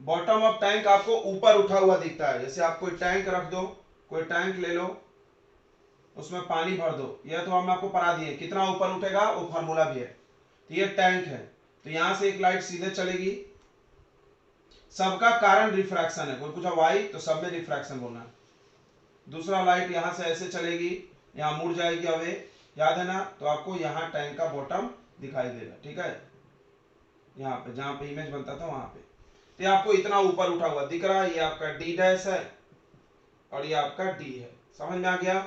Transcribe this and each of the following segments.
Bottom of tank आपको ऊपर उठा हुआ दिखता है। जैसे आप कोई टैंक रख दो, कोई टैंक ले लो, उसमें पानी भर दो, यह तो हम आपको पढ़ा दिए कितना ऊपर उठेगा, वो फार्मूला भी है। तो ये टैंक है, तो यहां से एक लाइट सीधे चलेगी। सबका कारण रिफ्रैक्शन है, कोई पूछा वाई तो सब में रिफ्रैक्शन बोलना है। दूसरा लाइट यहां से ऐसे चलेगी, यहां मुड़ जाएगी अवे, याद है ना, तो आपको यहां टैंक का बॉटम दिखाई देगा, ठीक है, यहाँ पे जहां पे इमेज बनता था वहां पे। तो आपको इतना ऊपर उठा हुआ दिख रहा है, ये आपका डी डैश है और ये आपका डी है। समझ में आ गया?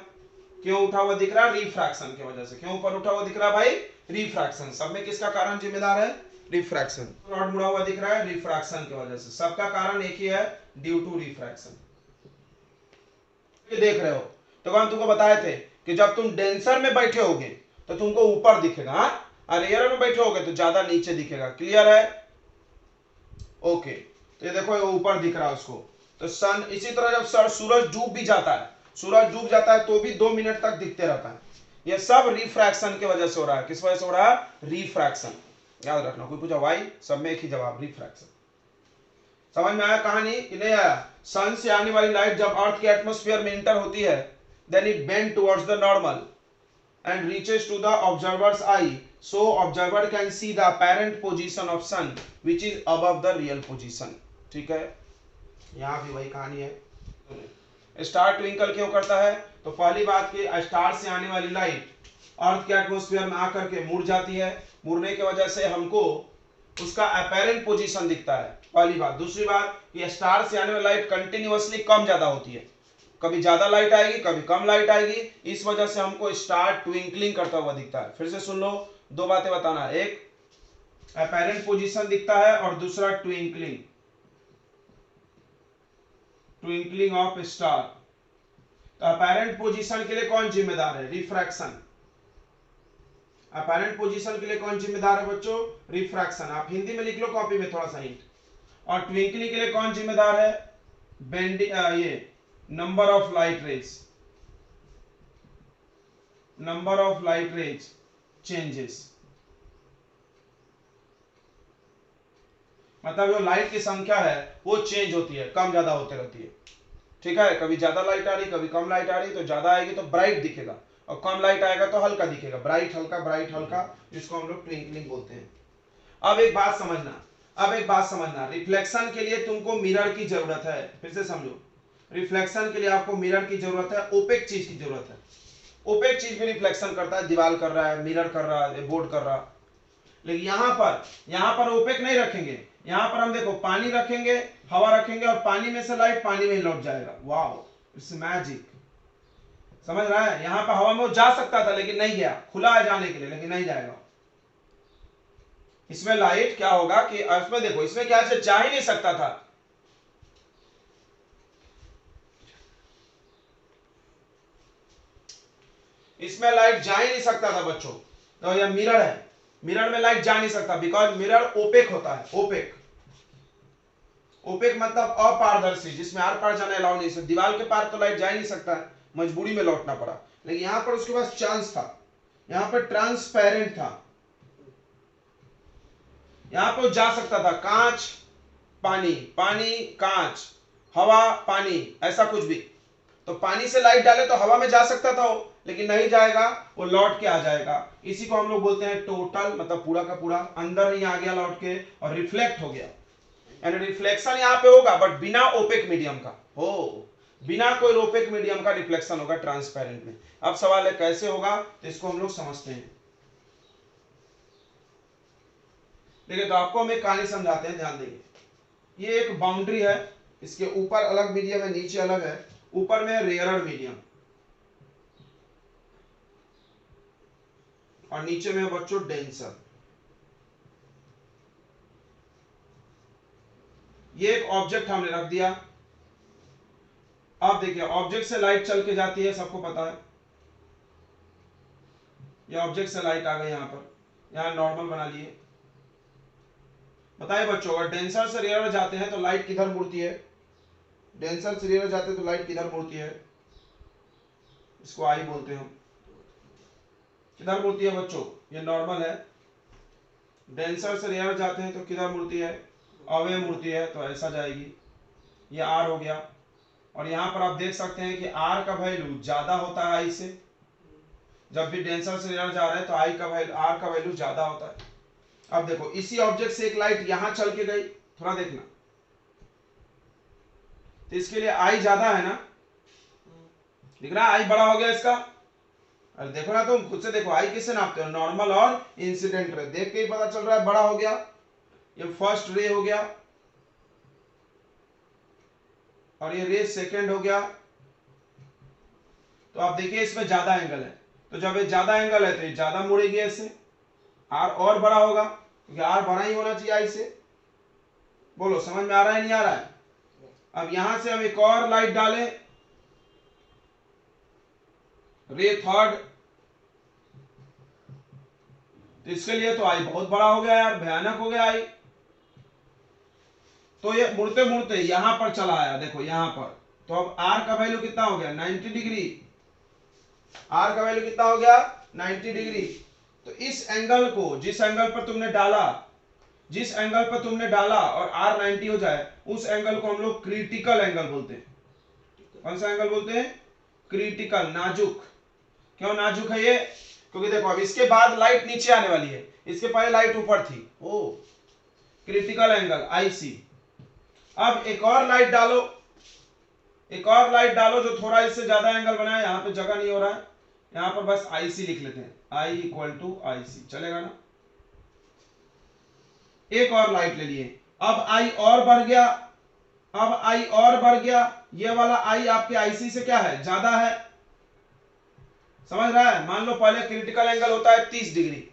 क्यों उठा हुआ दिख रहा है? रिफ्रैक्शन की वजह से। क्यों ऊपर उठा हुआ दिख रहा है भाई? रिफ्रैक्शन। सब में किसका कारण जिम्मेदार है? रिफ्रैक्शन। रॉड मुड़ा हुआ दिख रहा है रिफ्रैक्शन की वजह से। सबका कारण एक ही है, ड्यू टू रिफ्रैक्शन। ये देख रहे हो, तो हम तुमको बताए थे कि जब तुम डेंसर में बैठे होगे तो तुमको ऊपर दिखेगा, और रेयर में बैठे होगे तो ज्यादा नीचे दिखेगा। क्लियर है? ओके, तो ये देखो ये ऊपर दिख रहा है उसको। तो सन, इसी तरह जब सूरज डूब भी जाता है, सूरज डूब जाता है तो भी 2 मिनट तक दिखते रहता है। ये सब रिफ्रैक्शन की वजह से हो रहा है। किस वजह से हो रहा है? रिफ्रैक्शन। याद रखना, कोई पूछा वाई, सब में एक ही जवाब, रिफ्रैक्शन। समझ में आया कहानी कि नहीं आया? सन से आने वाली लाइट जब अर्थ के एटमॉस्फेयर में इंटर होती है, then it bend towards the normal and reaches to the observer's eye, so observer can see the apparent position of sun which is above the real position। ठीक है, यहाँ भी वही कहानी है। स्टार ट्विंकल क्यों करता है? तो पहली बात कि स्टार से आने वाली लाइट अर्थ के एटमॉस्फेयर में आकर के मुड़ जाती है, मुड़ने की वजह से हमको उसका अपेरेंट पोजीशन दिखता है, पहली बात। दूसरी बात कि स्टार से आने वाली लाइट कंटिन्यूअसली कम ज्यादा होती है, कभी ज्यादा लाइट आएगी कभी कम लाइट आएगी, इस वजह से हमको स्टार ट्विंकलिंग करता हुआ दिखता है। फिर से सुन लो, दो बातें बताना, एक अपेरेंट पोजीशन दिखता है और दूसरा ट्विंकलिंग, ट्विंकलिंग ऑफ स्टार। तो अपेरेंट पोजीशन के लिए कौन जिम्मेदार है? रिफ्रैक्शन। अपेरेंट पोजीशन के लिए कौन जिम्मेदार है बच्चों? रिफ्रैक्शन। आप हिंदी में लिख लो कॉपी में थोड़ा सा हिंट। और ट्विंकलिंग के लिए कौन जिम्मेदार है? बेंडिंग, ये number of light rays, number of light rays changes. मतलब जो लाइट की संख्या है वो चेंज होती है, कम ज्यादा होते रहती है। ठीक है, कभी ज्यादा लाइट आ रही कभी कम लाइट आ रही, तो ज्यादा आएगी तो ब्राइट दिखेगा और कम लाइट आएगा तो हल्का दिखेगा, ब्राइट हल्का ब्राइट हल्का, जिसको हम लोग ट्विंकलिंग बोलते हैं। अब एक बात समझना, अब एक बात समझना, रिफ्लेक्शन के लिए तुमको मिरर की जरूरत है। फिर से समझो, रिफ्लेक्शन के लिए आपको मिरर की जरूरत है, ओपेक चीज की जरूरत है। ओपेक चीज भी रिफ्लेक्शन करता है, दीवार कर रहा है, मिरर कर रहा है, बोर्ड कर रहा है। लेकिन यहां पर ओपेक नहीं रखेंगे, यहां पर हम देखो पानी रखेंगे, हवा रखेंगे और पानी में से लाइट पानी में ही लौट जाएगा। Wow, it's magic. समझ रहा है? यहां पर हवा में वो जा सकता था लेकिन नहीं गया, खुला है जाने के लिए लेकिन नहीं जाएगा। इसमें लाइट क्या होगा कि इसमें देखो, इसमें क्या से जा ही नहीं सकता था, इसमें लाइट जा ही नहीं सकता था बच्चों। तो यह मिरर है, मिरर में लाइट जा नहीं सकता, बिकॉज मिरर ओपेक होता है। ओपेक, ओपेक मतलब अपारदर्शी, जिसमें आर पार जाना अलाउ नहीं। दीवार के पार तो लाइट जा ही नहीं सकता है, मजबूरी में लौटना पड़ा। लेकिन यहां पर उसके पास चांस था, यहां पर ट्रांसपेरेंट था, यहां पर जा सकता था। कांच पानी, पानी कांच, हवा पानी, ऐसा कुछ भी। तो पानी से लाइट डाले तो हवा में जा सकता था वो, लेकिन नहीं जाएगा, वो लौट के आ जाएगा। इसी को हम लोग बोलते हैं टोटल, मतलब पूरा का पूरा अंदर ही आ गया लौट के और रिफ्लेक्ट हो गया। यानी रिफ्लेक्शन यहां पे होगा बट बिना ओपेक मीडियम का हो, बिना कोई ओपेक मीडियम का रिफ्लेक्शन होगा ट्रांसपेरेंट में। अब सवाल है कैसे होगा, तो इसको हम लोग समझते हैं। देखिए, तो आपको हम एक कहानी समझाते हैं, ध्यान देंगे। ये एक बाउंड्री है, इसके ऊपर अलग मीडियम है, नीचे अलग है। ऊपर में है रेयरर मीडियम और नीचे में है बच्चों डेंसर। ये एक ऑब्जेक्ट हमने रख दिया। अब देखिए, ऑब्जेक्ट से लाइट चल के जाती है, सबको पता है। ये ऑब्जेक्ट से लाइट आ गई, यहां पर, यहां नॉर्मल बना लिए। बताइए बच्चों, अगर डेंसर से रेयर जाते हैं तो लाइट किधर मुड़ती है? डेंसर से रेयर जाते हैं तो लाइट किधर मुड़ती है? इसको आई बोलते हैं हम। किधर मुड़ती है बच्चों? ये नॉर्मल है। डेंसर से रेयर जाते हैं तो किधर मुड़ती है? अवे मुड़ती है तो ऐसा जाएगी, ये आर हो गया। और यहां पर आप देख सकते हैं कि आर का वैल्यू ज्यादा होता है आई से, जब भी डेंसर से रेयर जा रहा है तो आई का वैल्यू, आर का वैल्यू ज्यादा होता है। अब देखो इसी ऑब्जेक्ट से एक लाइट यहां चल के गई, थोड़ा देखना, तो इसके लिए आई ज्यादा है ना, दिख रहा है आई बड़ा हो गया इसका। अरे देखो ना, तुम खुद से देखो आई किससे नापते हो, नॉर्मल और इंसिडेंट रे, देख के ही पता चल रहा है बड़ा हो गया। ये फर्स्ट रे हो गया और ये रे सेकंड हो गया। तो आप देखिए इसमें ज्यादा एंगल है, तो जब ये ज्यादा एंगल है तो ये ज्यादा मुड़ेगी ऐसे, आर और बड़ा होगा क्योंकि आर बड़ा ही होना चाहिए आई से। बोलो समझ में आ रहा है नहीं आ रहा है। अब यहां से हम एक और लाइट डालें, रे थर्ड, तो इसके लिए तो आई बहुत बड़ा हो गया यार, भयानक हो गया आई। तो ये मुड़ते मुड़ते यहां पर चला आया, देखो यहां पर, तो अब आर का वैल्यू कितना हो गया 90 डिग्री, आर का वैल्यू कितना हो गया 90 डिग्री। तो इस एंगल को, जिस एंगल पर तुमने डाला, जिस एंगल पर तुमने डाला और आर 90 हो जाए, उस एंगल को हम लोग क्रिटिकल एंगल बोलते हैं। कौन सा एंगल बोलते हैं, क्रिटिकल, नाजुक। क्यों नाजुक है ये, क्योंकि देखो अब इसके बाद लाइट नीचे आने वाली है, इसके पहले लाइट ऊपर थी, ओ क्रिटिकल एंगल आईसी। अब एक और लाइट डालो, एक और लाइट डालो जो थोड़ा इससे ज्यादा एंगल बनाए, यहां पे जगह नहीं हो रहा है, यहां पर बस आईसी लिख लेते हैं, आई इक्वल टू आईसी, चलेगा ना। एक और लाइट ले लिए, अब आई और बढ़ गया, अब आई और बढ़ गया, ये वाला आई आपके आईसी से क्या है, ज्यादा है, समझ रहा है। मान लो पहले क्रिटिकल एंगल होता है 30 डिग्री,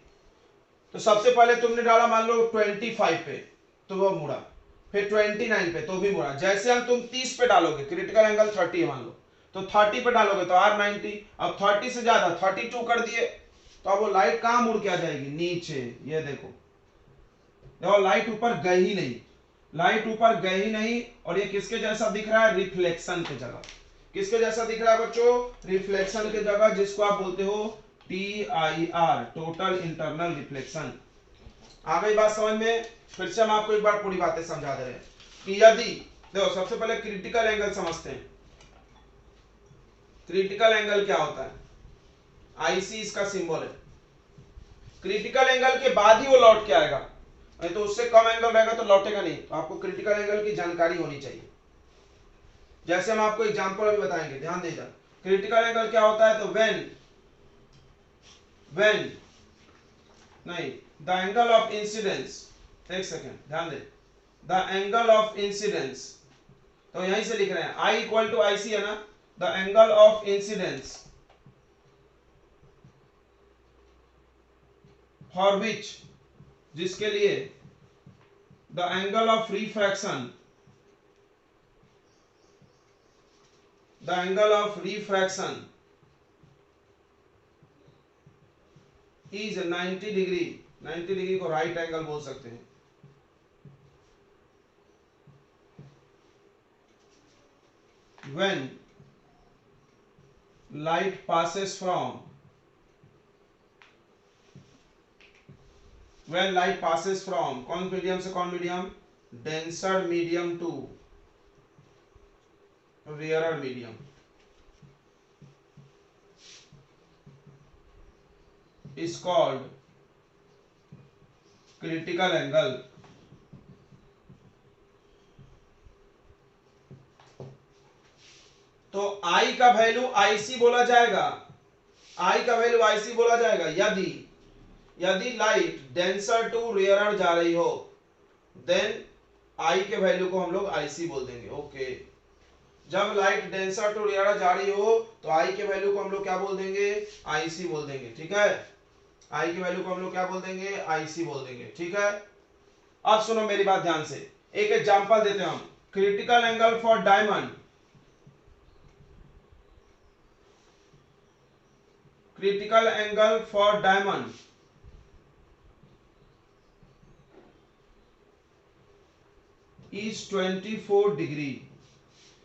तो सबसे पहले तुमने डाला मान लो 25 पे, तो वो मुड़ा, फिर 29 पे तो भी मुड़ा। जैसे हम तुम 30 पे डालोगे, क्रिटिकल एंगल 30 है मान लो, तो 30 पे डालोगे तो आर 90, अब 30 से ज्यादा 32 कर दिए, तो अब वो लाइट कहां मुड़ के आ जाएगी, नीचे। ये देखो, देखो लाइट ऊपर गई ही नहीं, लाइट ऊपर गई ही नहीं, और ये किसके जैसा दिख रहा है, रिफ्लेक्शन के जगह। किसके जैसा दिख रहा है बच्चों, रिफ्लेक्शन के जगह, जिसको आप बोलते हो TIR, टोटल इंटरनल रिफ्लेक्शन। आ गई बात समझ में। फिर से हम आपको एक बार पूरी बातें समझा दे रहे हैं कि यदि, देखो सबसे पहले क्रिटिकल एंगल समझते हैं। क्रिटिकल एंगल क्या होता है, आईसी इसका सिंबल है। क्रिटिकल एंगल के बाद ही वो लौट के आएगा, नहीं तो उससे कम एंगल रहेगा तो लौटेगा नहीं। तो आपको क्रिटिकल एंगल की जानकारी होनी चाहिए। जैसे हम आपको एग्जांपल अभी बताएंगे, ध्यान दीजिए। क्रिटिकल एंगल क्या होता है, तो व्हेन नहीं, द एंगल ऑफ इंसिडेंस, एक सेकेंड ध्यान दे, द एंगल ऑफ इंसिडेंस, तो यहीं से लिख रहे हैं आई इक्वल टू आई सी है ना, the angle of incidence for which, जिसके लिए, the angle of refraction, the angle of refraction is 90 degree. 90 degree को राइट एंगल बोल सकते हैं। When light passes from, when light passes from कौन मीडियम से कौन medium, denser medium to rarer medium, is called critical angle। तो I का value I C बोला जाएगा, I का वैल्यू आईसी बोला जाएगा यदि लाइट डेंसर टू रेयरर जा रही हो, देन I के वैल्यू को हम लोग आईसी बोल देंगे। ओके, जब लाइट डेंसर टू रेयरर जा रही हो तो I के वैल्यू को हम लोग क्या बोल देंगे, आईसी बोल देंगे। ठीक है, I की वैल्यू को हम लोग क्या बोल देंगे, आईसी बोल देंगे। ठीक है, अब सुनो मेरी बात ध्यान से, एक एग्जांपल देते हैं हम। Critical angle for diamond, critical angle for diamond is 24 degree.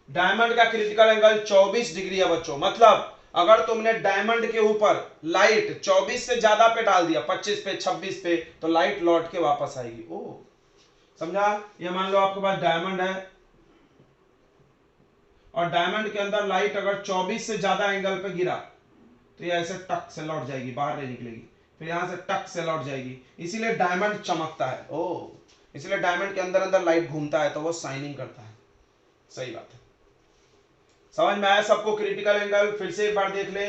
Diamond का क्रिटिकल एंगल 24 डिग्री है बच्चों। मतलब अगर तुमने डायमंड के ऊपर लाइट 24 से ज्यादा पे डाल दिया, 25 पे 26 पे, तो लाइट लौट के वापस आएगी। ओ समझा? ये मान लो आपके पास डायमंड है और डायमंड के अंदर लाइट अगर 24 से ज्यादा एंगल पे गिरा तो ये ऐसे टक से लौट जाएगी, बाहर नहीं निकलेगी, फिर यहां से टक से लौट जाएगी, इसीलिए डायमंड चमकता है। ओ, इसलिए डायमंड के अंदर अंदर लाइट घूमता है तो वो शाइनिंग करता है। सही बात है, समझ में आया सबको? क्रिटिकल एंगल फिर से एक बार देख ले।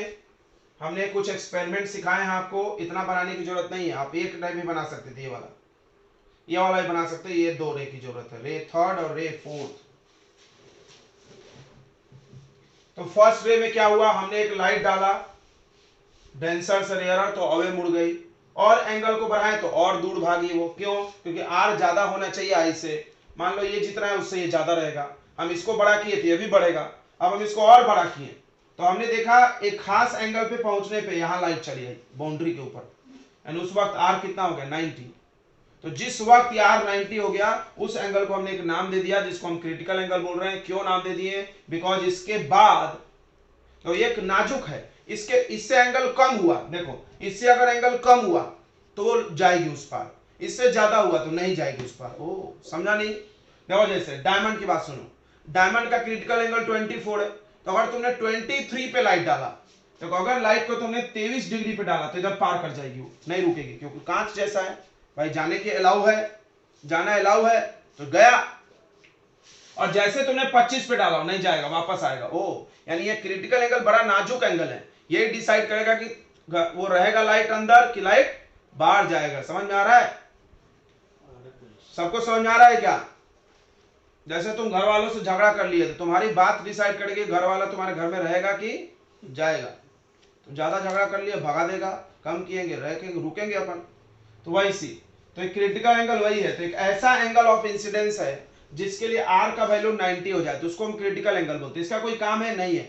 हमने कुछ एक्सपेरिमेंट सिखाए हैं आपको, इतना बनाने की जरूरत नहीं है, आप एक टाइप भी बना सकते थे, ये वाला भी बना सकते हैं। ये 2 रे की जरूरत है, रे थर्ड और रे फोर्थ। तो फर्स्ट रे में क्या हुआ, हमने एक लाइट डाला डेंसर से रेयरर तो अवे मुड़ गई, और एंगल को बढ़ाए तो और दूर भागी वो। क्यों? क्योंकि आर ज्यादा होना चाहिए आई से। मान लो ये जितना है उससे ये ज्यादा रहेगा, हम इसको बड़ा किए थे ये भी बढ़ेगा, अब हम इसको और बड़ा किए तो हमने देखा एक खास एंगल पे पहुंचने पे यहां लाइट चली आई बाउंड्री के ऊपर, एंड उस वक्त आर कितना हो गया 90। तो जिस वक्त आर 90 हो गया उस एंगल को हमने एक नाम दे दिया जिसको हम क्रिटिकल एंगल बोल रहे हैं। क्यों नाम दे दिए? बिकॉज इसके बाद तो एक नाजुक है, इससे एंगल कम हुआ, देखो इससे अगर एंगल कम हुआ तो जाएगी उस पार, इससे ज्यादा हुआ तो नहीं जाएगी उस पार। ओ, समझा नहीं? देखो जैसे डायमंड की बात सुनो, डायमंड का क्रिटिकल एंगल 24 है, तो अगर तुमने 23 पे लाइट डाला, तो अगर लाइट को तुमने 23 डिग्री पे डाला तो इधर पार कर जाएगी, वो नहीं रुकेगी, क्योंकि कांच जैसा है भाई, जाने के अलाउ है, जाना अलाउ है तो गया। और जैसे तुमने 25 पे डाला नहीं जाएगा, वापस आएगा। ओ, यानी ये क्रिटिकल एंगल बड़ा नाजुक एंगल है, ये डिसाइड करेगा कि वो रहेगा लाइट अंदर कि लाइट बाहर जाएगा। समझ में आ रहा है? सबको समझ में आ रहा है क्या? जैसे तुम घर वालों से झगड़ा कर लिए तो तुम्हारी बात डिसाइड करेगी घर वाला तुम्हारे घर में रहेगा कि जाएगा। तुम ज्यादा झगड़ा कर लिए भगा देगा, कम किएंगे रहेंगे, रुकेंगे अपन। तो वही सी, तो एक क्रिटिकल एंगल वही है, तो एक ऐसा एंगल ऑफ इंसिडेंस है जिसके लिए आर का वैल्यू 90 हो जाए तो उसको हम क्रिटिकल एंगल बोलते हैं। इसका कोई काम है नहीं है,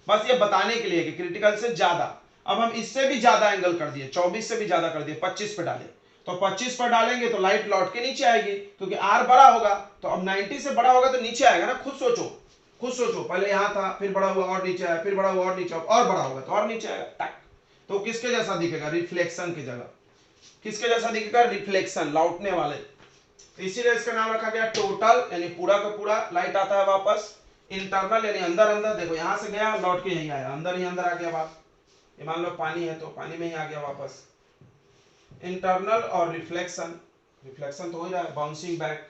बस ये बताने के लिए कि क्रिटिकल से ज्यादा। अब हम इससे भी ज्यादा एंगल कर दिए, 24 से भी ज्यादा कर दिए, 25 पे डाले, तो 25 पर डालेंगे तो लाइट लौट के नीचे आएगी क्योंकि आर बड़ा होगा। तो अब 90 से बड़ा होगा तो नीचे आएगा ना। खुद सोचो, खुद सोचो, पहले यहां था, फिर बड़ा हुआ और नीचे आया, फिर बड़ा हुआ और नीचे, और बड़ा होगा तो और नीचे आएगा। तो किसके जैसा दिखेगा? रिफ्लेक्शन की जगह किसके जैसा दिखेगा? रिफ्लेक्शन, लौटने वाले। तो इसीलिए इसका नाम रखा गया टोटल, यानी पूरा का पूरा लाइट आता है वापस। इंटरनल यानी अंदर अंदर, देखो यहां से गया लौट के यहीं आया, अंदर ही अंदर आ गया बात। ये मान लो पानी है तो पानी में ही आ गया वापस। इंटरनल और रिफ्लेक्शन, रिफ्लेक्शन तो हो ही रहा है, बाउंसिंग बैक।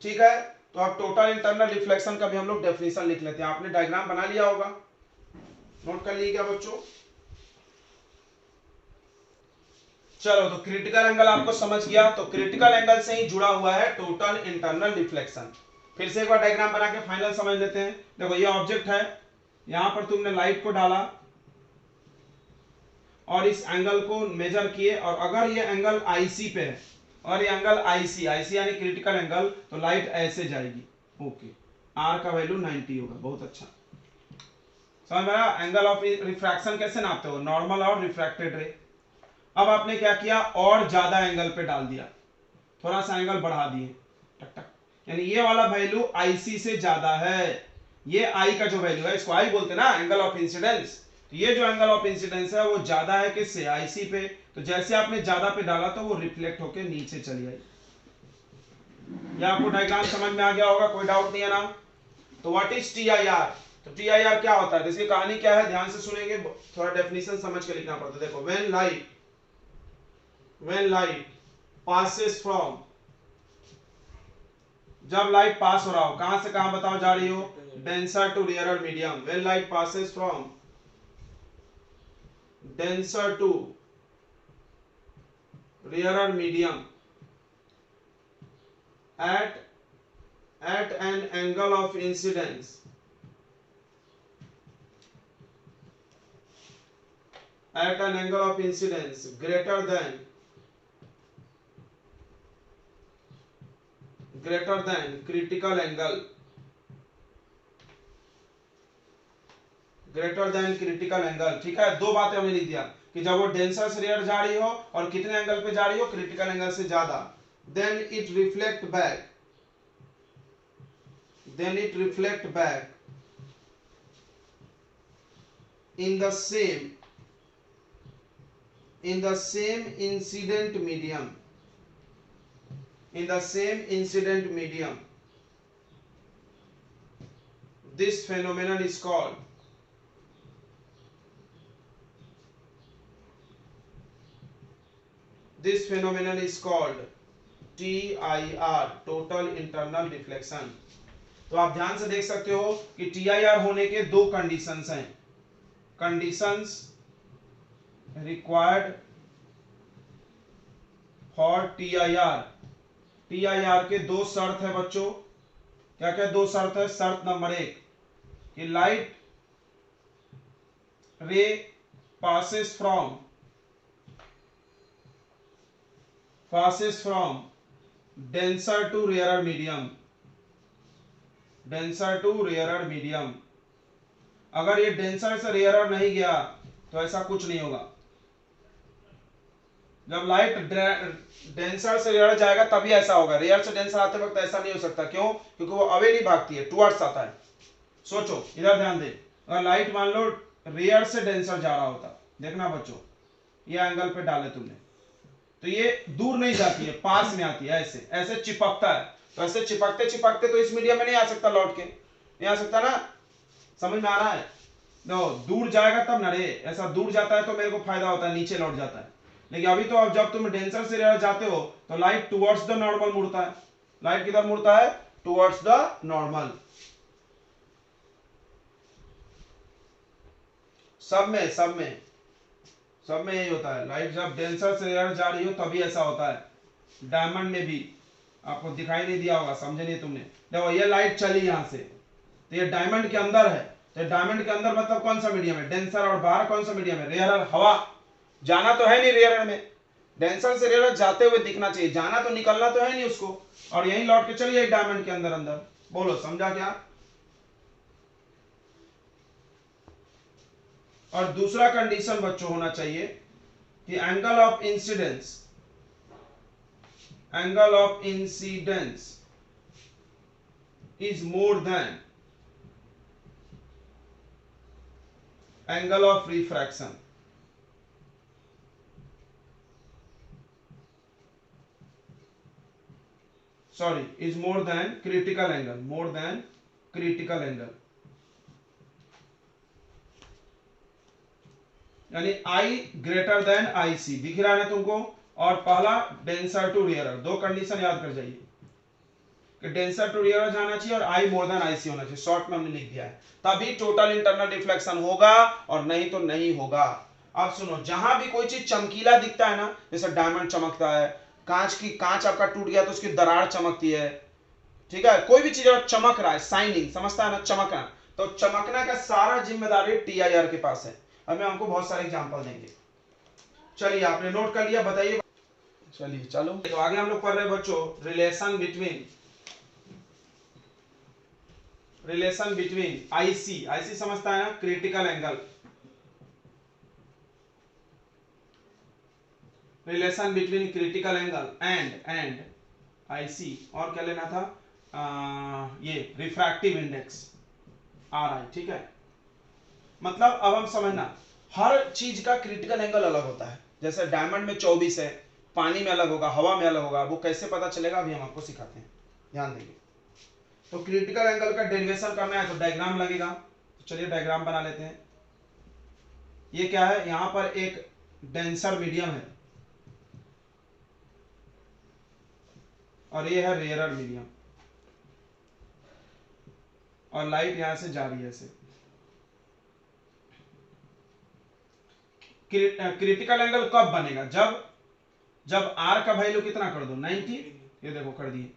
ठीक है, तो अब टोटल इंटरनल रिफ्लेक्शन का भी हम लोग डेफिनेशन लिख लेते हैं। आपने डायग्राम बना लिया होगा, नोट कर लिए क्या बच्चों? चलो, तो क्रिटिकल एंगल आपको समझ गया, तो क्रिटिकल एंगल से ही जुड़ा हुआ है टोटल इंटरनल रिफ्लेक्शन। फिर से एक बार डायग्राम बना के फाइनल समझ लेते हैं। देखो ये ऑब्जेक्ट है, यहां पर तुमने लाइट को डाला और इस एंगल को मेजर किए, और अगर ये एंगल आईसी पे है और ये एंगल आईसी, आईसी यानी क्रिटिकल एंगल, तो लाइट ऐसे जाएगी। ओके, आर का वैल्यू 90 होगा। बहुत अच्छा, समझ में आया? एंगल ऑफ रिफ्रैक्शन कैसे नापते हो? नॉर्मल और रिफ्रैक्टेड रे। अब आपने क्या किया, और ज्यादा एंगल पे डाल दिया, थोड़ा सा एंगल बढ़ा दिए, टक टक, यानी ये वाला वैल्यू आईसी से ज्यादा है। ये आई का जो वैल्यू है इसको आई बोलते हैं ना, एंगल ऑफ इंसिडेंस। तो ये जो एंगल ऑफ इंसिडेंस है वो ज्यादा है किससे? आईसी पे। तो जैसे आपने ज्यादा पे डाला तो वो रिफ्लेक्ट होके नीचे चली आई। या आपको डायग्राम समझ में आ गया होगा, कोई डाउट नहीं है ना? तो what is T I R? तो टी आई आर क्या होता है, इसकी कहानी क्या है, ध्यान से सुनेंगे, थोड़ा डेफिनेशन समझ के लिखना पड़ता है। देखो, when light passes from, जब लाइट पास हो रहा हो, कहां से कहां बताओ जा रही हो? Denser to rarer medium. when light passes from denser to rarer medium at an angle of incidence greater than critical angle, greater than critical angle. ठीक है, दो बातें हमने लिख दिया कि जब वो डेंसर से रेयर जा रही हो और कितने एंगल पे जा रही हो? क्रिटिकल एंगल से ज्यादा। Then it reflect back in the same incident medium in the same incident medium. This phenomenon is called TIR, total internal reflection. तो आप ध्यान से देख सकते हो कि TIR होने के दो कंडीशंस हैं. Conditions required for TIR. TIR के दो शर्त है बच्चों. क्या क्या दो शर्त है? शर्त नंबर 1 कि लाइट रे passes from denser to rarer medium. अगर ये डेंसर से रेयर नहीं गया तो ऐसा कुछ नहीं होगा. जब लाइट डेंसर से रेयर जाएगा तभी ऐसा होगा. रेयर से डेंसर आते वक्त ऐसा नहीं हो सकता. क्यों? क्योंकि वो अवे नहीं भागती है, टुवर्ड्स आता है. सोचो, इधर ध्यान दे. अगर लाइट मान लो रेयर से डेंसर जा रहा होता, देखना बच्चों, ये एंगल पे डाले तुमने, तो ये दूर नहीं जाती है, पास में आती है, ऐसे ऐसे चिपकता है. तो ऐसे चिपकते चिपकते तो इस मीडियम में नहीं आ सकता, लौट के नहीं आ सकता ना. समझ में आ रहा है? नो, दूर जाएगा तब ना रे. ऐसा दूर जाता है तो मेरे को फायदा होता है, नीचे लौट जाता है. लेकिन अभी तो अब जब तुम डेंसर से रेयर जाते हो तो लाइट टुवर्ड्स द नॉर्मल मुड़ता है. लाइट किधर मुड़ता है? Towards the normal. सब में यही होता है. लाइट जब डेंसर से रेयर जा रही हो तभी ऐसा होता है. डायमंड में भी आपको दिखाई नहीं दिया होगा, समझे नहीं तुमने. देखो ये लाइट चली यहां से, तो ये डायमंड के अंदर है. तो डायमंड के अंदर मतलब कौन सा मीडियम है? डेंसर. और बाहर कौन सा मीडियम है? रेयर. हवा जाना तो है नहीं रेयर में. डेंसर से रेयर जाते हुए दिखना चाहिए, जाना तो निकलना तो है नहीं उसको. और यहीं लौट के चलिए डायमंड के अंदर. बोलो, समझा क्या? और दूसरा कंडीशन बच्चों होना चाहिए कि angle of incidence is more than angle of refraction. Is more than critical angle. यानी I greater than IC दिख रहा है ना तुमको. और पहला डेंसर टू रेयर. दो कंडीशन याद कर जाइए कि डेंसर टू रेयर जाना चाहिए और I मोर देन IC होना चाहिए. शॉर्ट में हमने लिख दिया है. तभी टोटल इंटरनल रिफ्लेक्शन होगा, और नहीं तो नहीं होगा. अब सुनो, जहां भी कोई चीज चमकीला दिखता है ना, जैसे डायमंड चमकता है, कांच आपका टूट गया तो उसकी दरार चमकती है, ठीक है, कोई भी चीज अगर चमक रहा है, साइनिंग, समझता है ना, चमकना, तो चमकने का सारा जिम्मेदारी TIR के पास है. अब मैं हमको बहुत सारे एग्जांपल देंगे. चलिए, आपने नोट कर लिया? बताइए. चलिए चलो, तो आगे हम लोग पढ़ रहे हैं बच्चों रिलेशन बिटवीन IC समझता है ना, critical angle. Relation between critical angle and IC. और क्या लेना था? ये रिफ्रैक्टिव इंडेक्स RI. ठीक है. मतलब अब हम समझना, हर चीज का क्रिटिकल एंगल अलग होता है. जैसे डायमंड में 24 है, पानी में अलग होगा, हवा में अलग होगा. वो कैसे पता चलेगा अभी हम आपको सिखाते हैं, ध्यान देंगे. तो क्रिटिकल एंगल का डेरिवेशन करना है तो डायग्राम लगेगा. तो चलिए डायग्राम बना लेते हैं. ये क्या है? यहां पर एक डेंसर मीडियम है और ये है रेयरर मीडियम, और लाइट यहां से जा रही है ऐसे. क्रिटिकल एंगल कब बनेगा? जब R का वैल्यू कितना कर दो? 90. ये देखो कर दिए.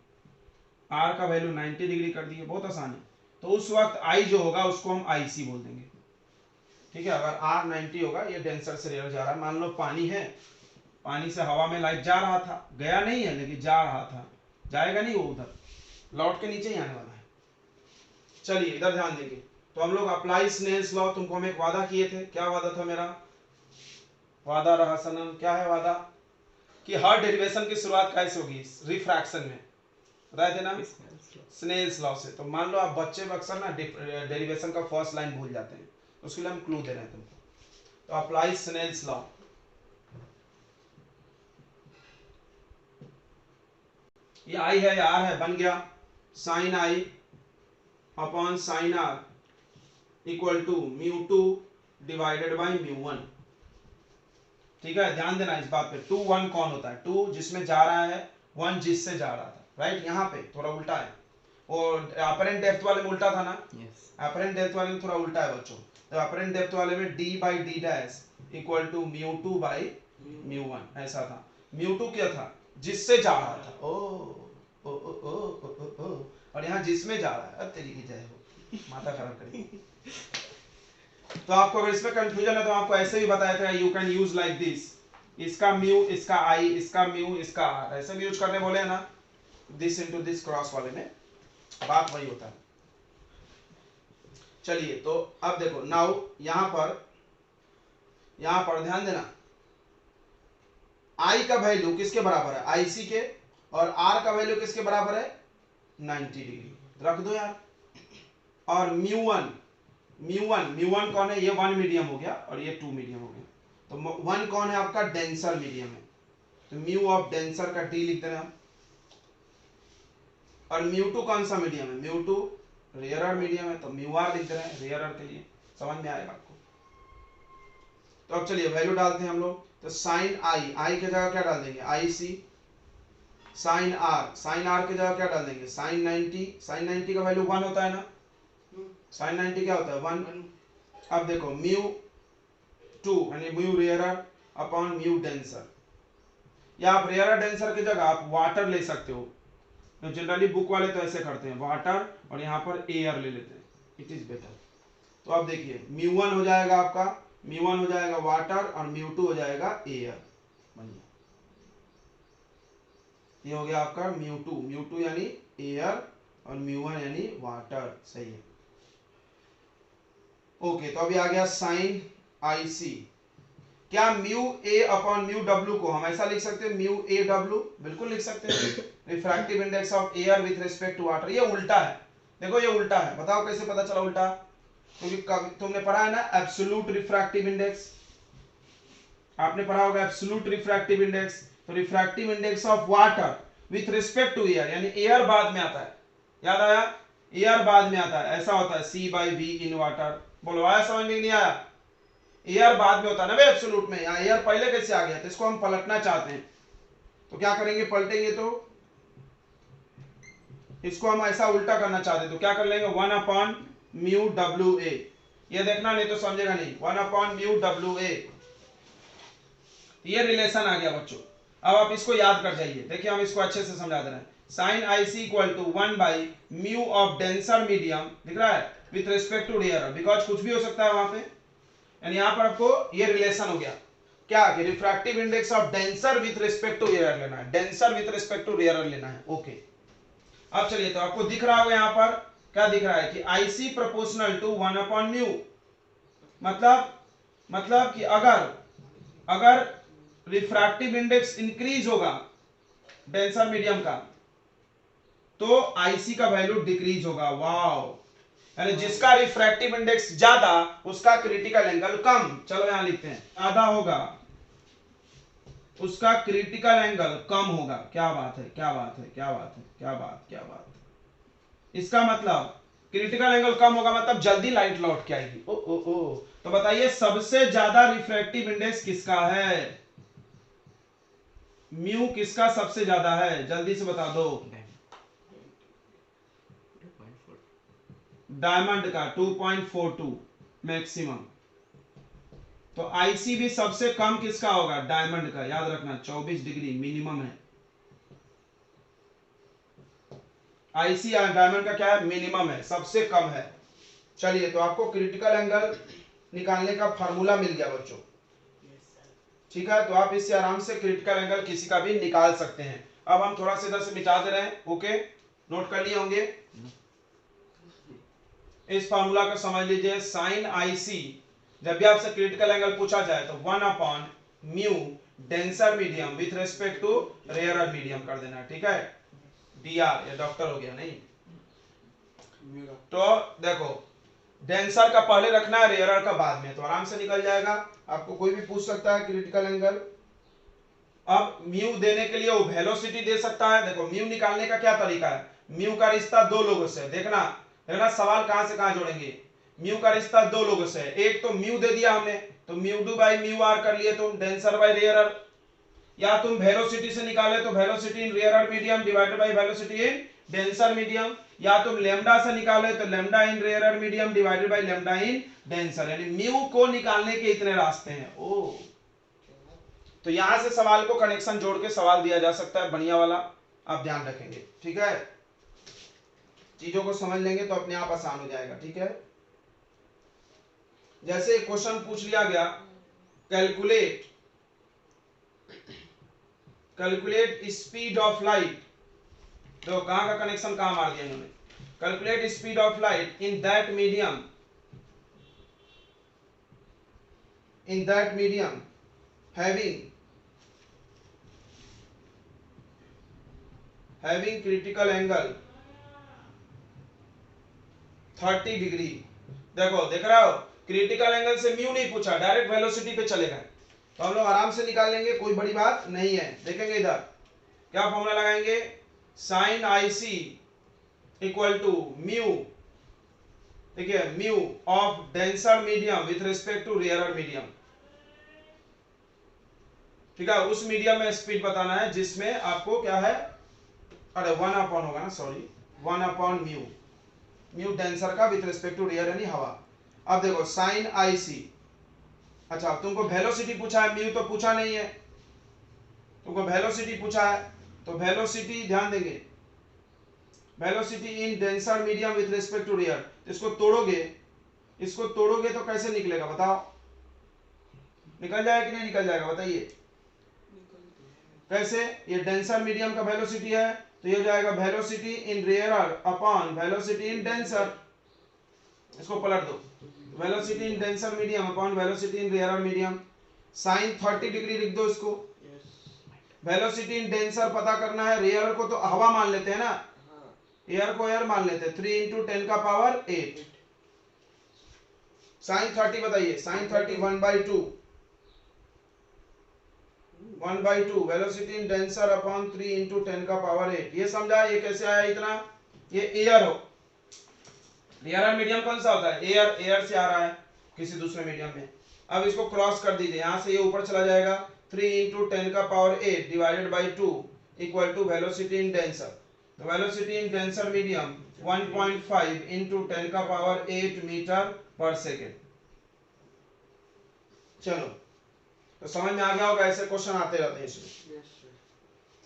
R का वैल्यू 90 डिग्री कर दिए. बहुत आसान है. तो उस वक्त I जो होगा उसको हम IC बोल देंगे. ठीक है. अगर R 90 होगा, ये डेंसर से रेयर जा रहा है, मान लो पानी है, पानी से हवा में लाइट जा रहा था, गया नहीं है लेकिन जा रहा था. जाएगा नहीं, वो उधर लौट के नीचे ही आने वाला है. चलिए इधर ध्यान देंगे. तो हम लोग अप्लाई स्नेल्स लॉ, तुमको हम एक वादा किए थे. क्या वादा था मेरा? वादा रहा सनम. क्या है वादा? कि हर डेरिवेशन की शुरुआत कैसे होगी? रिफ्रैक्शन में. बताए थे ना, स्नेल्स लॉ से. तो मान लो आप बच्चे अक्सर ना डेरिवेशन का फर्स्ट लाइन भूल जाते हैं, उसके लिए हम क्लू दे रहे हैं तुमको. तो अप्लाई स्नेल्स लॉ. ये आई है या आर है, बन गया sine I upon sine R equal to mu two divided by mu one. ठीक है, ध्यान देना इस बात पे। 2 1 कौन होता है? 2 जिसमें जा रहा है, 1 जिससे जा रहा था, राइट। यहाँ पे थोड़ा उल्टा है, और अपरेंट डेप्थ वाले में उल्टा था ना। अपरेंट डेप्थ वाले में थोड़ा उल्टा है बच्चों। तो अपरेंट डेप्थ वाले में D by D dash equal to mu two by mu one, ऐसा था। म्यू टू क्या था? जिससे जा रहा था। ओ ओ ओ ओ ओ ओ ओ, और यहाँ जिसमें जा रहा है। अब तेरी की जय हो, माथा खराब करेगी। तो आपको अगर इसमें कंफ्यूजन है तो आपको ऐसे भी बताया था, you can use like this, इसका म्यू, इसका आई, इसका म्यू, इसका आर, ऐसे भी यूज करने बोले है ना, दिस इनटू दिस क्रॉस वाले में बात वही होता है। चलिए, तो अब देखो नाउ यहां पर ध्यान देना, आई का वैल्यू किसके बराबर है? आईसी के, और आर का वैल्यू किसके बराबर है? 90 डिग्री रख दो यार। और म्यू वन कौन है? ये 1 मीडियम हो गया और ये 2 मीडियम हो गया। तो 1 कौन है आपका? डेंसर मीडियम है, तो म्यू ऑफ डेंसर का डी लिख देना। और म्यू टू कौन सा मीडियम है? म्यू टू रेयरर मीडियम है, तो म्यू आर लिख दे रहे हैं रेयरर के लिए। समझ में आएगा आपको? तो अब चलिए वैल्यू डालते हैं हम लोग। तो साइन आई की जगह क्या डाल देंगे? आई सी। साइन आर की जगह क्या डाल देंगे? साइन 90 का वैल्यू 1 होता है ना। साइन 90 क्या होता है? 1। अब देखो म्यू टू यानी mu rarer upon mu denser, या आप रेयरर डेंसर की जगह आप वाटर ले सकते हो। तो जनरली बुक वाले तो ऐसे करते हैं, वाटर और यहाँ पर एयर ले लेते हैं, इट इज बेटर। तो अब देखिए म्यू वन हो जाएगा आपका, म्यू वन हो जाएगा वाटर और म्यू टू हो जाएगा एयर। बढ़िया, ये हो गया आपका म्यू टू यानी एयर और म्यू वन यानी वाटर। सही है, ओके। तो अभी आ गया साइन आई सी। क्या mu A upon mu W को हम ऐसा लिख सकते हैं? म्यू ए डब्ल्यू, बिल्कुल लिख सकते हैं। Refractive index of air with respect to water. ये उल्टा है, देखो ये उल्टा है। बताओ कैसे पता चला उल्टा? क्योंकि तुमने पढ़ा है ना एब्सोल्यूट रिफ्रैक्टिव इंडेक्स, आपने पढ़ा होगा एब्सोल्यूट रिफ्रैक्टिव इंडेक्स। तो refractive index of water with respect to air, यानी एयर बाद में आता है, याद आया? एयर बाद में आता है, ऐसा होता है C by V in water. बोलो आया समझ में? नहीं आया? एयर बाद में होता है ना भाई एब्सोल्यूट में, यहाँ एयर पहले कैसे आ गया? तो इसको हम पलटना चाहते हैं, तो क्या करेंगे? पलटेंगे तो इसको हम ऐसा उल्टा करना चाहते हैं, तो क्या कर लेंगे? 1 अपॉन म्यू डब्ल्यू ए। ये देखना नहीं तो समझेगा नहीं। 1 अपॉन म्यू डब्ल्यू ए, ये रिलेशन आ गया बच्चों। अब आप इसको याद कर जाइए। देखिए हम इसको अच्छे से समझा दे रहे हैं। Sine I C equal to 1 by mu of denser medium, दिख रहा है, with respect to rare, because कुछ भी हो सकता है वहां पे। यानी यहां पर आपको ये रिलेशन हो गया क्या कि refractive index of denser with respect to rare लेना है, denser with respect to rare लेना है। ओके, अब चलिए, तो आपको दिख रहा होगा यहां पर क्या दिख रहा है कि I C proportional to 1 upon mu. मतलब कि अगर रिफ्रैक्टिव इंडेक्स इंक्रीज होगा डेंसर मीडियम का, तो आईसी का वैल्यू डिक्रीज होगा। वाओ, यानी जिसका रिफ्रैक्टिव इंडेक्स ज्यादा उसका क्रिटिकल एंगल कम। चलो यहां लिखते हैं, ज्यादा होगा उसका क्रिटिकल एंगल कम होगा। क्या बात है, क्या बात है, क्या बात है, क्या बात, क्या बात। इसका मतलब क्रिटिकल एंगल कम होगा मतलब जल्दी लाइट लौट के आएगी। ओ ओ ओ, तो बताइए सबसे ज्यादा रिफ्रैक्टिव इंडेक्स किसका है? म्यू किसका सबसे ज्यादा है? जल्दी से बता दो। डायमंड का 2.42 मैक्सिमम। तो आईसी भी सबसे कम किसका होगा? डायमंड का। याद रखना 24 डिग्री मिनिमम है। आईसी डायमंड का क्या है? मिनिमम है, सबसे कम है। चलिए, तो आपको क्रिटिकल एंगल निकालने का फार्मूला मिल गया बच्चों। ठीक है, तो आप इससे आराम से क्रिटिकल एंगल किसी का भी निकाल सकते हैं। अब हम थोड़ा सा इधर से मिटा दे रहे हैं। ओके, नोट कर लिए होंगे। इस फार्मूला को समझ लीजिए। साइन आईसी, जब भी आपसे क्रिटिकल एंगल पूछा जाए तो 1 upon mu denser medium with respect to rarer medium कर देना। ठीक है, डीआर, ये डॉक्टर हो गया नहीं। तो देखो डेंसर का पहले रखना है, रेयरर का बाद में, तो आराम से निकल जाएगा। आपको कोई भी पूछ सकता है क्रिटिकल एंगल। अब म्यू देने के लिए वो वेलोसिटी दे सकता है। देखो म्यू निकालने का क्या तरीका है, म्यू का रिश्ता दो लोगों से, देखना देखना सवाल कहां से कहां जोड़ेंगे। म्यू का रिश्ता दो लोगों से, एक तो म्यू दे दिया हमने तो mu D by mu R कर लिए तुम, डेंसर बाई रेयरर, या तुम वेलोसिटी से निकाले तो velocity in rarer medium divided by velocity in denser medium, या तुम लेमडा से निकाले तो lambda in rarer medium divided by lambda in denser, यानी म्यू को निकालने के इतने रास्ते हैं। ओ तो यहां से सवाल को कनेक्शन जोड़ के सवाल दिया जा सकता है, बढ़िया वाला आप ध्यान रखेंगे, ठीक है। चीजों को समझ लेंगे तो अपने आप आसान हो जाएगा, ठीक है। जैसे क्वेश्चन पूछ लिया गया, calculate calculate speed of light, तो कहां का कनेक्शन कहां मार दिया इन्होंने, calculate speed of light in that medium having critical angle 30 degree. देखो देख रहा हो, क्रिटिकल एंगल से म्यू नहीं पूछा, डायरेक्ट वेलोसिटी पे चले गए, तो हम लोग आराम से निकाल लेंगे, कोई बड़ी बात नहीं है। देखेंगे इधर क्या फॉर्मूला लगाएंगे, sine I C equal to mu, ठीक है, mu of denser medium with respect to rarer medium, ठीक है। उस मीडियम में स्पीड बताना है जिसमें आपको क्या है, अरे 1 अपॉन होगा ना, sorry 1 upon mu, mu denser का विथ रिस्पेक्ट टू रेयर यानी हवा। अब देखो साइन आई सी, अच्छा तुमको वेलोसिटी पूछा है, म्यू तो पूछा नहीं है, तुमको वेलोसिटी पूछा है, तो वेलोसिटी ध्यान देंगे, velocity in denser medium with respect to rare, इसको तोड़ोगे तो कैसे निकलेगा बताओ, निकल जाएगा कि नहीं निकल जाएगा बताइए कैसे। ये डेंसर मीडियम का वेलोसिटी है तो ये हो जाएगा velocity in rarer upon velocity in denser, इसको पलट दो, velocity in denser medium upon velocity in rarer medium, sine 30 degree लिख दो इसको। वेलोसिटी इन डेंसर पता करना है, रेयर को तो हवा मान लेते हैं ना, एयर को एयर मान लेते हैं, 3 × 10 का पावर 8, साइन 30 बताइए, sine 30 1/2 velocity in denser upon 3 × 10 का पावर 8, ये समझा। ये कैसे आया इतना, ये एयर हो, रेयरर मीडियम कौन सा होता है, एयर से आ रहा है किसी दूसरे मीडियम में। अब इसको क्रॉस कर दीजिए, यहां से ये ऊपर चला जाएगा, 3 × 10 का power 8 divided by 2 equal to velocity in denser, तो वेलोसिटी इन डेंसर मीडियम 1.5 × 10 का पावर 8 मीटर पर सेकेंड। चलो तो समझ में आ गया होगा, ऐसे क्वेश्चन आते रहते हैं इसमें।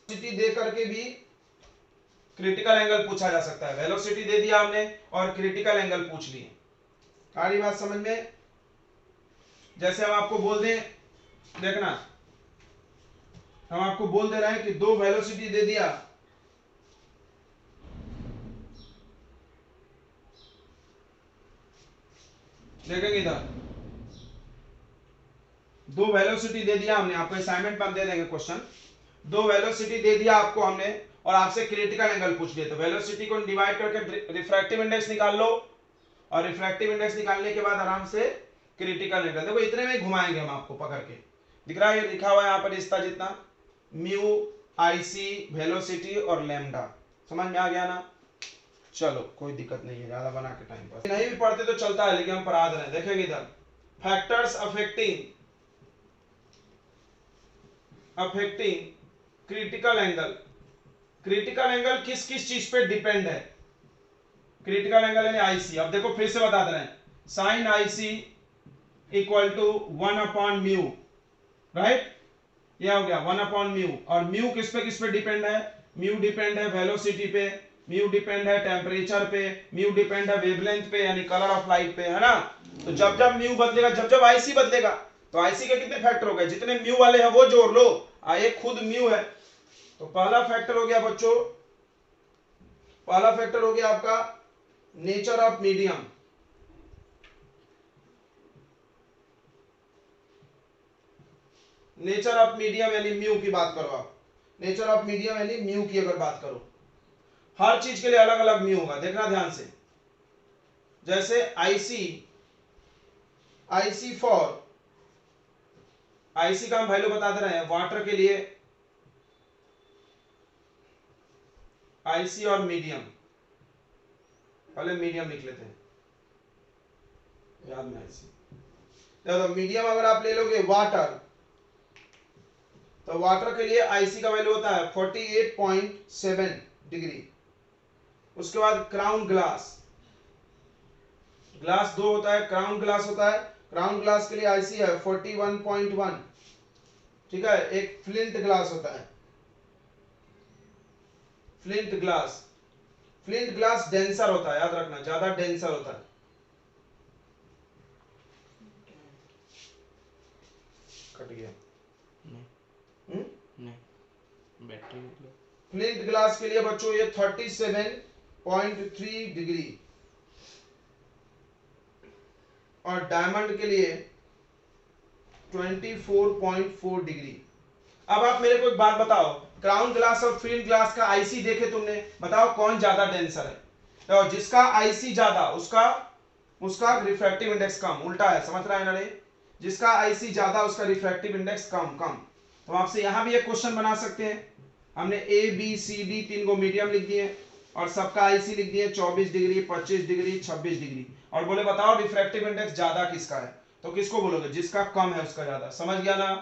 वेलोसिटी दे करके भी क्रिटिकल एंगल पूछा जा सकता है, वेलोसिटी दे दिया हमने और क्रिटिकल एंगल पूछ लिए, सारी बात समझ में। जैसे हम आपको बोल दें, देखना हम आपको बोल दे रहे हैं कि दो वेलोसिटी दे दिया, देखेंगे इधर दो वेलोसिटी दे दिया हमने आपको, असाइनमेंट में हम दे देंगे क्वेश्चन, दो वेलोसिटी दे दिया आपको हमने और आपसे क्रिटिकल एंगल पूछ लिया, तो वेलोसिटी को डिवाइड करके रिफ्रैक्टिव इंडेक्स निकाल लो और रिफ्रैक्टिव इंडेक्स निकालने के बाद आराम से क्रिटिकल एंगल, देखो इतने में घुमाएंगे हम आपको पकड़ के, दिख रहा है ये लिखा हुआ है यहाँ पर रिश्ता जितना, म्यू आईसी वेलोसिटी और लैम्डा, समझ में आ गया ना। चलो कोई दिक्कत नहीं है, ज्यादा बना के टाइम पास नहीं भी पढ़ते तो चलता है, लेकिन हम पढ़ा दे रहे हैं। देखेंगे इधर factors affecting critical angle, critical angle किस किस चीज पे डिपेंड है, क्रिटिकल एंगल यानी आईसी। अब देखो फिर से बता दे रहे हैं, sine IC equal to 1 upon mu, right, यह हो गया 1 अपॉन म्यू, और म्यू किस पे डिपेंड है, म्यू डिपेंड है वेलोसिटी पे, म्यू डिपेंड है टेम्परेचर पे, म्यू डिपेंड है वेवलेंथ पे यानी कलर ऑफ लाइट पे, है ना। तो जब जब म्यू बदलेगा, जब जब आईसी बदलेगा, तो आईसी के कितने फैक्टर हो गए, जितने म्यू वाले हैं वो जोड़ लो, एक खुद म्यू है, तो पहला फैक्टर हो गया बच्चों, पहला फैक्टर हो गया आपका nature of medium, nature of medium यानी म्यू की बात करो आप, नेचर ऑफ मीडियम यानी म्यू की अगर बात करो, हर चीज के लिए अलग अलग म्यू होगा, देखना ध्यान से। जैसे आईसी फॉर, आईसी का हम वैल्यू बता दे रहे हैं वाटर के लिए आईसी और मीडियम, पहले मीडियम लिख लेते हैं, याद में आईसी। देखो मीडियम अगर आप ले लोगे वाटर, तो वाटर के लिए आईसी का वैल्यू होता है 48.7 डिग्री। उसके बाद क्राउन ग्लास, ग्लास दो होता है, क्राउन ग्लास होता है, क्राउन ग्लास के लिए आईसी है 41.1, ठीक है। एक फ्लिंट ग्लास होता है, flint glass, flint glass denser होता है, याद रखना, ज्यादा डेंसर होता है। कट गया नहीं बैटरी मतलब। फ्लिंट ग्लास के लिए बच्चों ये 37.3 डिग्री, और डायमंड के लिए 24.4 डिग्री। अब आप मेरे को एक बात बताओ, क्राउन ग्लास और फ्लिंट ग्लास का आईसी देखे तुमने, बताओ कौन ज्यादा डेंसर है। तो जिसका आईसी ज्यादा उसका उसका रिफ्रैक्टिव इंडेक्स कम, उल्टा है, समझ रहा है ना रे? जिसका आईसी ज्यादा उसका रिफ्रैक्टिव इंडेक्स कम कम। तो आपसे यहां भी एक क्वेश्चन बना सकते हैं। हमने ए बी सी डी तीन को मीडियम लिख दिए और सबका आईसी लिख दिए 24 डिग्री, 25 डिग्री, 26 डिग्री, और बोले बताओ रिफ्रैक्टिव इंडेक्स ज्यादा किसका है। तो किसको बोलोगे? जिसका कम है उसका ज्यादा। समझ गया ना?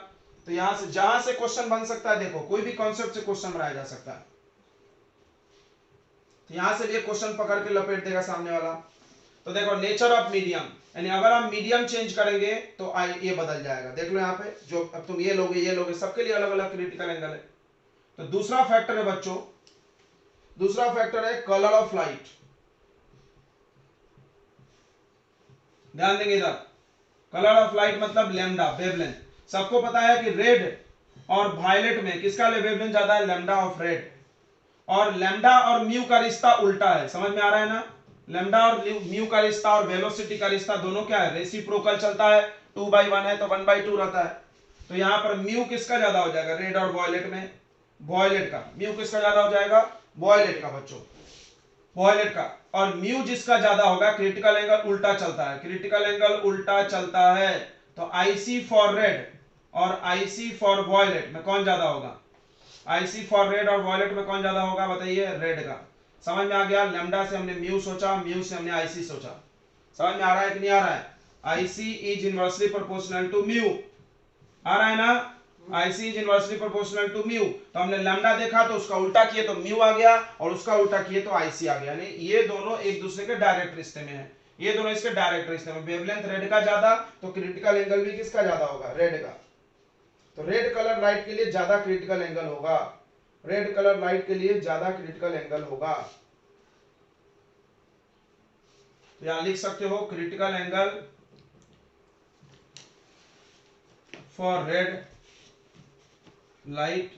तो यहां से जहां से क्वेश्चन बन सकता है, देखो कोई भी कॉन्सेप्ट से क्वेश्चन बनाया जा सकता है। तो यहां से भी क्वेश्चन पकड़ के लपेट देगा सामने वाला। तो देखो नेचर ऑफ मीडियम, यानी अगर आप मीडियम चेंज करेंगे तो ये बदल जाएगा। देख लो यहाँ पे, जो अब तुम ये लोगे सबके लिए अलग अलग क्रिटिकल एंगल है। तो दूसरा फैक्टर है बच्चों, दूसरा फैक्टर है कलर ऑफ लाइट। ध्यान देंगे इधर, कलर ऑफ लाइट मतलब लैम्डा, वेवलेंथ। सबको पता है कि रेड और वायलेट में किसका वेवलेंथ ज्यादा है? Lambda of red. और लैम्डा और म्यू का रिश्ता उल्टा है, समझ में आ रहा है ना? लैम्डा और म्यू का रिश्ता और वेलोसिटी का रिश्ता दोनों क्या है? रेसिप्रोकल चलता है। 2/1 है तो 1/2 रहता है। तो यहां पर म्यू किसका ज्यादा हो जाएगा? रेड और वॉयलेट में वॉयलेट का। म्यू किसका ज्यादा हो जाएगा? वॉयलेट का बच्चों, वॉयलेट का। और म्यू जिसका ज्यादा होगा, क्रिटिकल एंगल उल्टा चलता है, क्रिटिकल एंगल उल्टा चलता है। तो आईसी फॉर रेड और आईसी फॉर वॉयलेट में कौन ज्यादा होगा? आईसी फॉर रेड और वॉयलेट में कौन ज्यादा होगा? बताइए, रेड का। समझ में आ गया? लैम्डा से हमने म्यू सोचा, म्यू से हमने आईसी सोचा। समझ में आ रहा है कि नहीं आ रहा है? IC is inversely proportional to mu, आ रहा है ना? IC is inversely proportional to mu. तो हमने लैम्डा देखा तो उसका उल्टा किए तो म्यू आ गया, और उसका उल्टा किए तो आईसी आ गया। यानी ये दोनों एक दूसरे के डायरेक्ट रिश्ते में है, ये दोनों इसके डायरेक्ट रिश्ते में। वेवलेंथ रेड का ज्यादा तो क्रिटिकल एंगल भी किसका ज्यादा होगा? रेड का। तो रेड कलर लाइट के लिए ज्यादा क्रिटिकल एंगल होगा, रेड कलर लाइट के लिए ज्यादा क्रिटिकल एंगल होगा। तो यहां लिख सकते हो critical angle for red light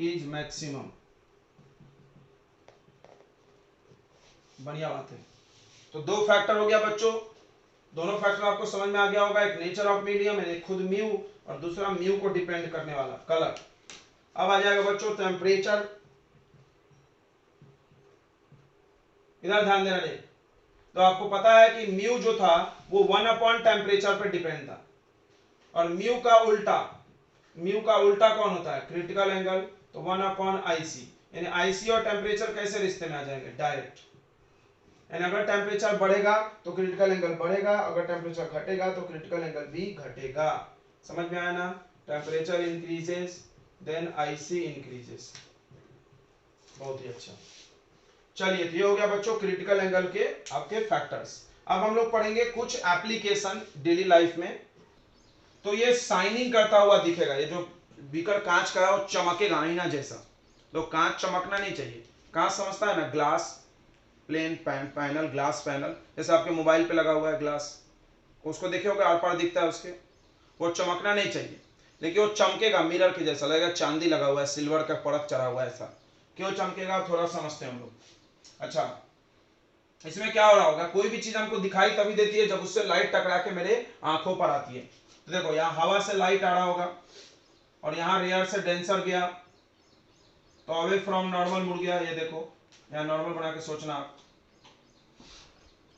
is maximum. बढ़िया बात है। तो दो फैक्टर हो गया बच्चों, दोनों फैक्टर आपको समझ में आ गया होगा। एक नेचर ऑफ मीडियम, एक खुद म्यू, और दूसरा म्यू को डिपेंड करने वाला कलर। अब आ जाएगा बच्चों टेम्परेचर। इधर ध्यान देना रे। तो आपको पता है कि म्यू जो था वो 1 टेम्परेचर पर डिपेंड था, और म्यू का उल्टा, म्यू का उल्टा कौन होता है? Critical angle. तो 1/IC, यानी आईसी और टेम्परेचर कैसे रिश्ते में आ जाएंगे? डायरेक्ट। यानी अगर टेम्परेचर बढ़ेगा तो क्रिटिकल एंगल बढ़ेगा, अगर टेम्परेचर घटेगा तो क्रिटिकल एंगल भी घटेगा। समझ में आया ना? Temperature increases then IC increases. बहुत ही अच्छा। चलिए, तो ये हो गया बच्चों क्रिटिकल एंगल के आपके फैक्टर्स। अब हम लोग पढ़ेंगे कुछ एप्लीकेशन डेली लाइफ में। तो ये शाइनिंग करता हुआ दिखेगा, ये जो बीकर कांच का है वो चमकेगा आईना जैसा। तो कांच चमकना नहीं चाहिए। कांच समझता है ना? Glass plane panel, glass panel, जैसे आपके मोबाइल पे लगा हुआ है ग्लास, उसको देखे होगा आर पार दिखता है उसके, वो चमकना नहीं चाहिए। लेकिन वो चमकेगा, मिरर के जैसा लगेगा, चांदी लगा हुआ है, सिल्वर का परत चढ़ा हुआ है ऐसा। क्यों चमकेगा थोड़ा समझते हैं हम लोग। अच्छा, इसमें क्या हो रहा होगा? कोई भी चीज हमको दिखाई तभी देती है जब उससे लाइट टकरा के मेरे आंखों पर आती है। तो देखो यहाँ हवा से लाइट आ रहा होगा, और यहाँ रेयर से डेंसर गया तो अवे फ्रॉम नॉर्मल मुड़ गया। ये देखो यहाँ नॉर्मल बना के सोचना आप।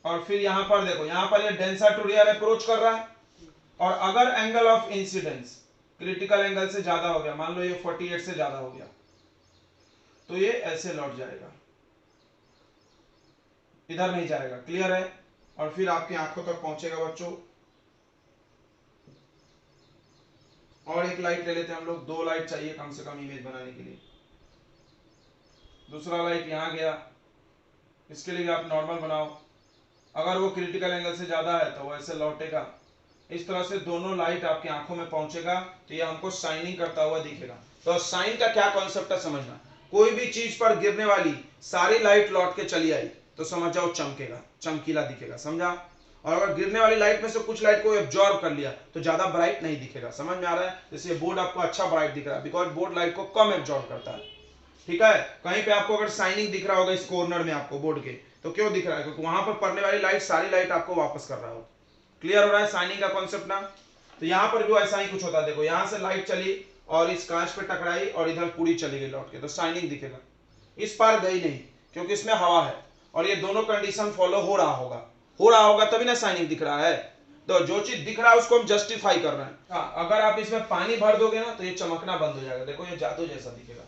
और फिर यहाँ पर देखो, यहाँ पर ये डेंसर टू रेयर अप्रोच कर रहा है, और अगर angle of incidence critical angle से ज्यादा हो गया, मान लो ये 48 से ज्यादा हो गया, तो ये ऐसे लौट जाएगा, इधर नहीं जाएगा। क्लियर है? और फिर आपकी आंखों तक पहुंचेगा बच्चों। और एक लाइट ले लेते हैं हम लोग, 2 लाइट चाहिए कम से कम इमेज बनाने के लिए। दूसरा लाइट यहां गया, इसके लिए भी आप नॉर्मल बनाओ। अगर वो क्रिटिकल एंगल से ज्यादा है तो वो ऐसे लौटेगा। इस तरह से दोनों लाइट आपकी आंखों में पहुंचेगा तो ये हमको शाइनिंग करता हुआ दिखेगा। तो शाइन का क्या कॉन्सेप्ट है समझना, कोई भी चीज पर गिरने वाली सारी लाइट लौट के चली आई तो समझ जाओ चमकेगा, चमकीला दिखेगा। समझा? और अगर गिरने वाली लाइट में से कुछ लाइट को एब्जॉर्ब कर लिया तो ज्यादा ब्राइट नहीं दिखेगा। समझ में आ रहा है? जैसे बोर्ड आपको अच्छा ब्राइट दिख रहा है बिकॉज बोर्ड लाइट को कम एब्जॉर्ब करता है। ठीक है? कहीं पे आपको अगर शाइनिंग दिख रहा होगा इस कॉर्नर में आपको बोर्ड के, तो क्यों दिख रहा है? क्योंकि वहां पर पड़ने वाली लाइट सारी लाइट आपको वापस कर रहा हो। क्लियर हो रहा है शाइनिंग का कॉन्सेप्ट ना? तो यहाँ पर भी ऐसा ही कुछ होता है। देखो यहाँ से लाइट चली और इस कांच पे टकराई और इधर पूरी चली गई लौट के, तो शाइनिंग दिखेगा। इस पार गई नहीं क्योंकि इसमें हवा है और ये दोनों कंडीशन फॉलो हो रहा होगा तभी ना शाइनिंग दिख रहा है। तो जो चीज दिख रहा है उसको हम जस्टिफाई कर रहे हैं। हाँ, अगर आप इसमें पानी भर दोगे ना तो ये चमकना बंद हो जाएगा। देखो ये जादू जैसा दिखेगा।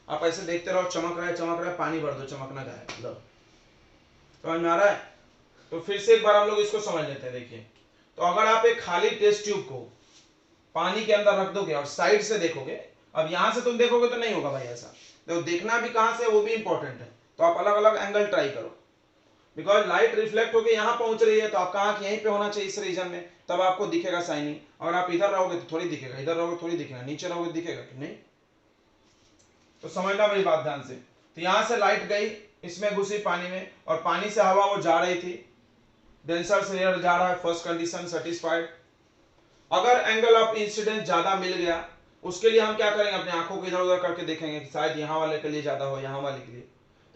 आप ऐसे देखते रहो, चमक रहा है, पानी भर दो, चमकना गायब। समझ में आ रहा है? तो फिर से एक बार हम लोग इसको समझ लेते हैं। देखिए, तो अगर आप एक खाली टेस्ट ट्यूब को पानी के अंदर रख दोगे और साइड से देखोगे, अब यहां से तुम देखोगे तो नहीं होगा भाई ऐसा। तो देखना भी कहां से वो भी इंपॉर्टेंट है। तो आप अलग अलग एंगल ट्राई करो, बिकॉज लाइट रिफ्लेक्ट होकर यहां पहुंच रही है तो आपका आंख यहीं पे होना चाहिए इस रीजन में, तब आपको दिखेगा शाइनिंग। अगर आप इधर रहोगे तो थोड़ी दिखेगा, इधर रहोगे थोड़ी दिखेगा, नीचे रहोगे दिखेगा कि नहीं? तो समझना मेरी बात ध्यान से। तो यहां से लाइट गई, इसमें घुसी पानी में, और पानी से हवा वो जा रही थी, डेंसर से एयर जा रहा है, फर्स्ट कंडीशन सेटिस्फाइड। अगर एंगल ऑफ इंसिडेंस ज्यादा मिल गया, उसके लिए हम क्या करेंगे, अपने आंखों को इधर उधर करके देखेंगे कि शायद यहाँ वाले के लिए ज्यादा हो, यहाँ वाले के लिए।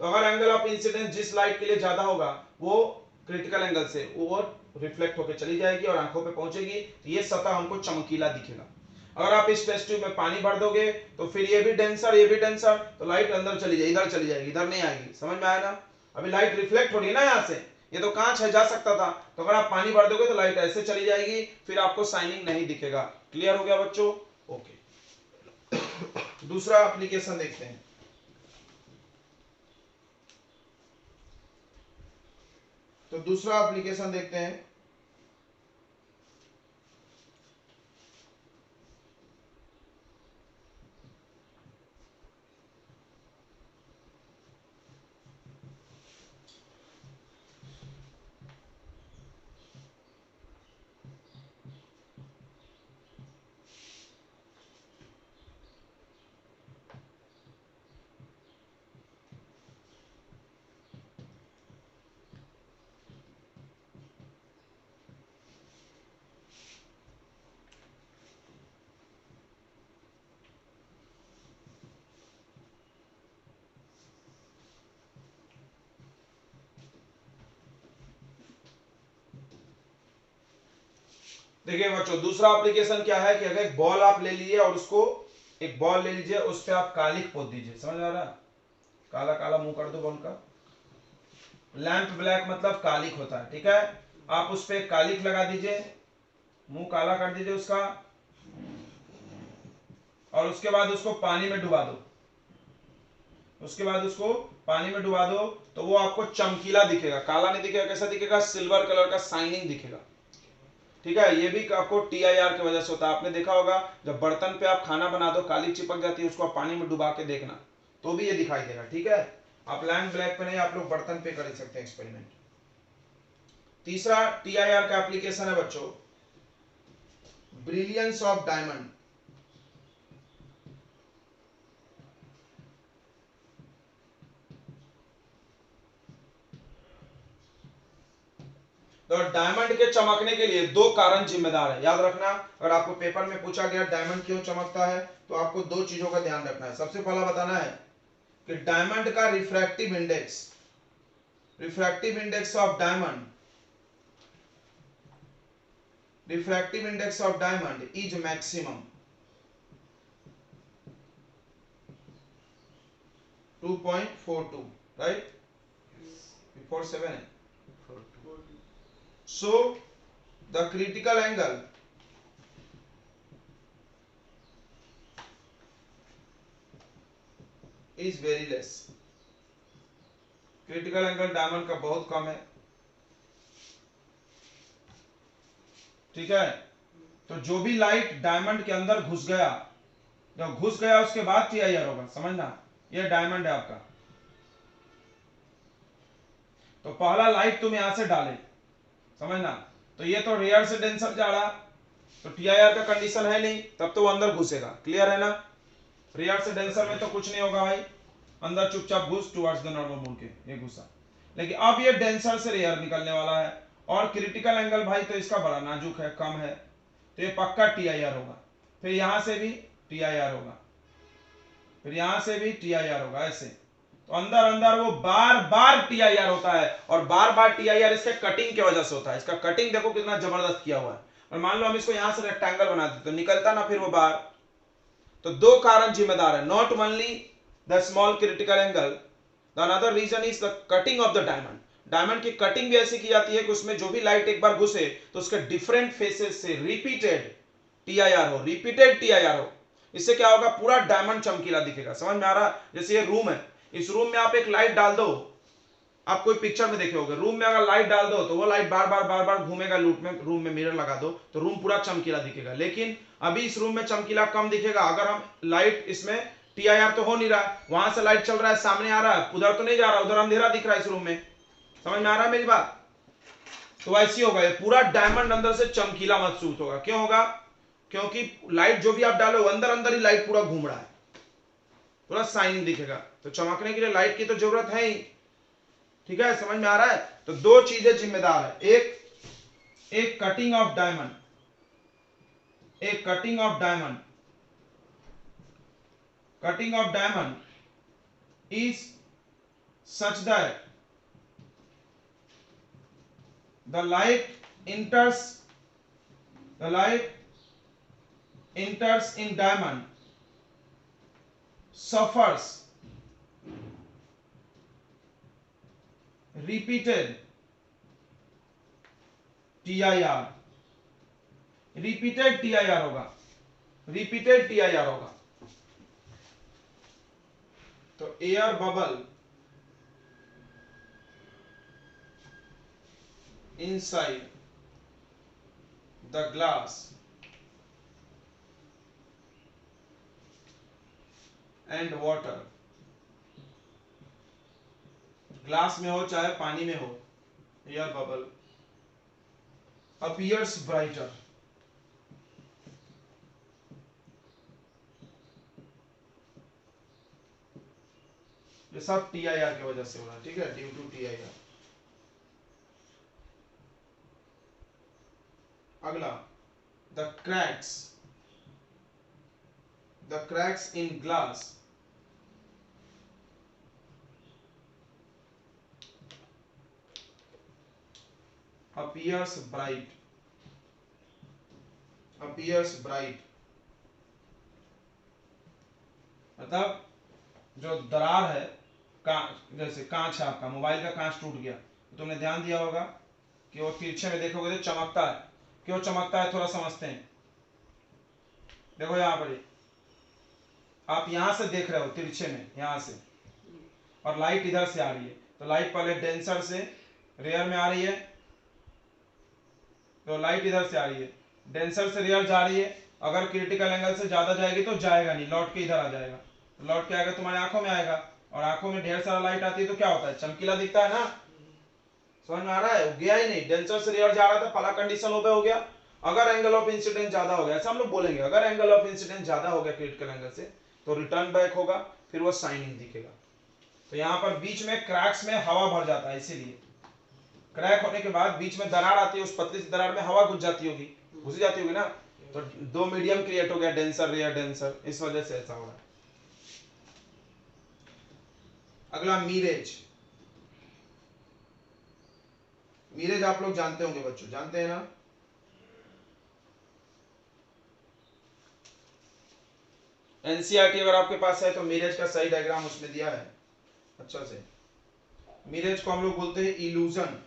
तो अगर एंगल ऑफ इंसिडेंस जिस लाइट के लिए ज्यादा होगा वो क्रिटिकल एंगल से वो रिफ्लेक्ट होकर चली जाएगी और आंखों पे पहुंचेगी, तो ये सतह हमको चमकीला दिखेगा। अगर आप इस टेस्ट ट्यूब में पानी भर दोगे तो फिर ये भी डेंसर, ये भी डेंसर, तो लाइट अंदर चली जाएगी, इधर चली जाएगी, इधर नहीं आएगी। समझ में आया ना? अभी लाइट रिफ्लेक्ट हो रही है ना यहाँ से, ये तो कांच है, जा सकता था। तो अगर आप पानी भर दोगे तो लाइट ऐसे चली जाएगी, फिर आपको शाइनिंग नहीं दिखेगा। क्लियर हो गया बच्चों? ओके। दूसरा एप्लीकेशन देखते हैं। तो दूसरा एप्लीकेशन देखते हैं। देखिए बच्चों, दूसरा एप्लीकेशन क्या है कि अगर एक बॉल आप ले लीजिए और उसको, एक बॉल ले लीजिए, उस पर आप कालिख पोत दीजिए। समझ आ रहा है? काला काला मुंह कर दो बॉल का। लैंप ब्लैक मतलब कालिख होता है। ठीक है? आप उस पर कालिख लगा दीजिए, मुंह काला कर दीजिए उसका, और उसके बाद उसको पानी में डुबा दो। उसके बाद उसको पानी में डुबा दो तो वो आपको चमकीला दिखेगा, काला नहीं दिखेगा। कैसा दिखेगा? सिल्वर कलर का शाइनिंग दिखेगा। ठीक है? ये भी आपको TIR की वजह से होता है। आपने देखा होगा जब बर्तन पे आप खाना बना दो, काली चिपक जाती है, उसको आप पानी में डुबा के देखना तो भी ये दिखाई देगा। ठीक है? आप लैंप ब्लैक पे नहीं, आप लोग बर्तन पे कर सकते हैं एक्सपेरिमेंट। तीसरा TIR का एप्लीकेशन है बच्चों, ब्रिलियंस ऑफ डायमंड। तो डायमंड के चमकने के लिए 2 कारण जिम्मेदार है, याद रखना। अगर आपको पेपर में पूछा गया डायमंड क्यों चमकता है तो आपको 2 चीजों का ध्यान रखना है। सबसे पहला बताना है कि डायमंड का refractive index of diamond, refractive index of diamond is maximum 2.42, right? 47 है। So the critical angle is very less. Critical angle diamond का बहुत कम है, ठीक है। तो जो भी लाइट डायमंड के अंदर घुस गया, जब घुस गया उसके बाद टीआईआर होगा, समझना। ये डायमंड है आपका, तो पहला लाइट तुम यहां से डाले, समझना। तो ये तो रेयर से डेंसर जा रहा, तो टीआईआर का कंडीशन है नहीं, तब तो वो अंदर घुसेगा। क्लियर है ना? रेयर से डेंसर में तो कुछ नहीं होगा भाई, अंदर चुपचाप घुस टुवर्ड्स द नॉर्मल मुड़ के ये घुसा। लेकिन अब ये डेंसर से रेयर निकलने वाला है, और क्रिटिकल एंगल भाई तो इसका बड़ा नाजुक है, कम है, तो ये पक्का टीआईआर होगा। फिर यहां से भी टीआईआर होगा, फिर यहां से भी टीआईआर होगा, ऐसे। तो अंदर अंदर वो बार बार टीआईआर होता है, और बार बार टीआईआर इसके कटिंग की वजह से होता है। इसका कटिंग देखो कितना जबरदस्त किया हुआ है। और मान लो हम इसको यहां से रेक्टेंगल बना देते तो निकलता ना फिर वो बार। तो दो कारण जिम्मेदार है, not only the small critical angle, the another reason is the cutting of the diamond. Diamond की कटिंग भी ऐसी की जाती है कि उसमें जो भी लाइट एक बार घुसे तो उसके डिफरेंट फेसेस से रिपीटेड टीआईआर हो, रिपीटेड टीआईआर हो। इससे क्या होगा, पूरा डायमंड चमकीला दिखेगा। समझ में आ रहा? जैसे ये रूम है, इस रूम में आप एक लाइट डाल दो, आप कोई पिक्चर में देखे होंगे, रूम में अगर लाइट डाल दो तो वो लाइट बार बार घूमेगा लूप में, रूम में मिरर लगा दो तो रूम पूरा चमकीला दिखेगा। लेकिन अभी इस रूम में चमकीला कम दिखेगा, अगर हम लाइट इसमें टीआईआर तो हो नहीं रहा है, वहां से लाइट चल रहा है, सामने आ रहा है, उधर तो नहीं जा रहा, उधर अंधेरा दिख रहा है इस रूम में। समझ में आ रहा है मेरी बात? तो ऐसी होगा, ये पूरा डायमंड अंदर से चमकीला महसूस होगा। क्यों होगा? क्योंकि लाइट जो भी आप डालो अंदर अंदर ही लाइट पूरा घूम रहा है, पूरा शाइनिंग दिखेगा। तो चमकने के लिए लाइट की तो जरूरत है ही, ठीक है। समझ में आ रहा है? तो दो चीजें जिम्मेदार है, एक कटिंग ऑफ डायमंड, एक cutting of diamond, cutting of diamond is such that the light enters the light enters in diamond suffers repeated TIR, repeated TIR होगा, repeated TIR होगा। तो air bubble inside the glass and water, glass में हो चाहे पानी में हो, air bubble appears brighter, ये सब टीआईआर की वजह से हो रहा है, ठीक है, ड्यू टू टीआईआर। अगला, the cracks in glass appears bright, मतलब जो दरार है, जैसे कांच है आपका, मोबाइल का कांच टूट गया तो तुमने ध्यान दिया होगा कि वो तिरछे में देखोगे तो चमकता है। क्यों चमकता है थोड़ा समझते हैं। देखो यहां पर आप यहां से देख रहे हो तिरछे में, यहां से, और लाइट इधर से आ रही है, तो लाइट पहले डेंसर से रेयर में आ रही है, तो लाइट इधर से आ रही है, डेंसर से रेयर जा रही है। अगर क्रिटिकल एंगल से ज्यादा जाएगी तो जाएगा नहीं, लौट के इधर आ जाएगा, तो लौट के आएगा तुम्हारे आंखों में आएगा, और आंखों में ढेर सारा लाइट आती है तो क्या होता है, चमकीला दिखता है ना। समझ में आ रहा है? गया ही नहीं, डेंसर से रेयर जा रहा था, पहला कंडीशन ओबे हो गया। अगर एंगल ऑफ इंसिडेंस ज्यादा हो गया, ऐसा हम लोग बोलेंगे, अगर एंगल ऑफ इंसिडेंस ज्यादा हो गया क्रिटिकल एंगल से, तो रिटर्न बैक होगा, फिर वो शाइनिंग दिखेगा। तो यहाँ पर बीच में क्रैक्स में हवा भर जाता है, इसीलिए क्रैक होने के बाद बीच में दरार आती है, उस पतली सी दरार में हवा घुस जाती होगी, घुस जाती होगी ना, तो दो मीडियम क्रिएट हो गया, डेंसर रेयर डेंसर, इस वजह से ऐसा हो रहा है। अगला मीरेज। मीरेज आप लोग जानते होंगे बच्चों, जानते हैं ना? एनसीईआरटी अगर आपके पास है तो मीरेज का सही डायग्राम उसमें दिया है अच्छा से। मीरेज को हम लोग बोलते हैं इल्यूजन।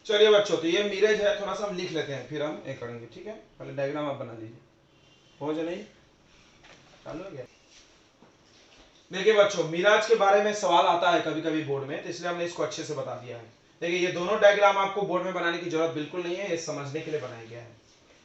चलिए बच्चों, तो ये मिरज है, थोड़ा सा हम लिख लेते हैं फिर हम ये करेंगे, ठीक है। पहले डायग्राम आप बना लीजिए, हो जाए नहीं चालू हो गया। देखिए बच्चों, मिराज के बारे में सवाल आता है कभी कभी बोर्ड में, तो इसलिए हमने इसको अच्छे से बता दिया है। देखिए ये दोनों डायग्राम आपको बोर्ड में बनाने की जरूरत बिल्कुल नहीं है, ये समझने के लिए बनाया गया है।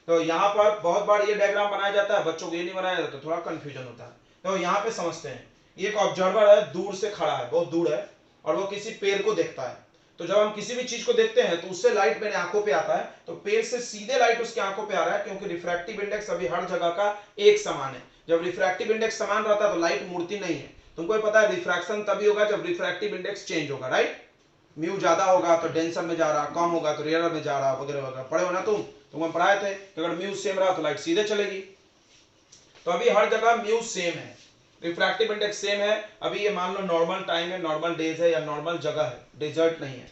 तो यहाँ पर बहुत बार ये डायग्राम बनाया जाता है, बच्चों को ये नहीं बनाया जाता, तो थोड़ा कंफ्यूजन होता है। तो यहाँ पे समझते हैं, ये एक ऑब्जर्वर है, दूर से खड़ा है, बहुत दूर है, और वो किसी पेड़ को देखता है। तो जब हम किसी भी चीज को देखते हैं तो उससे लाइट मेरे आंखों पे आता है, तो पेड़ से सीधे लाइट उसके आंखों पे आ रहा है, क्योंकि रिफ्रैक्टिव इंडेक्स अभी हर जगह का एक समान है। जब रिफ्रैक्टिव इंडेक्स समान रहता है तो लाइट मुड़ती नहीं है। तुमको पता है रिफ्रैक्शन तभी होगा जब रिफ्रैक्टिव इंडेक्स चेंज होगा, राइट। म्यू ज्यादा होगा तो डेंसर में जा रहा, कम होगा तो रेयर में जा रहा, वगैरह वगैरह। पढ़े हो ना तुम पढ़ाए थे कि अगर म्यू सेम रहा तो लाइट सीधे चलेगी। तो अभी हर जगह म्यू सेम है, रिफ्रैक्टिव इंडेक्स सेम है। अभी ये मान लो नॉर्मल टाइम है, नॉर्मल डेज है, या नॉर्मल जगह है, डेजर्ट नहीं है।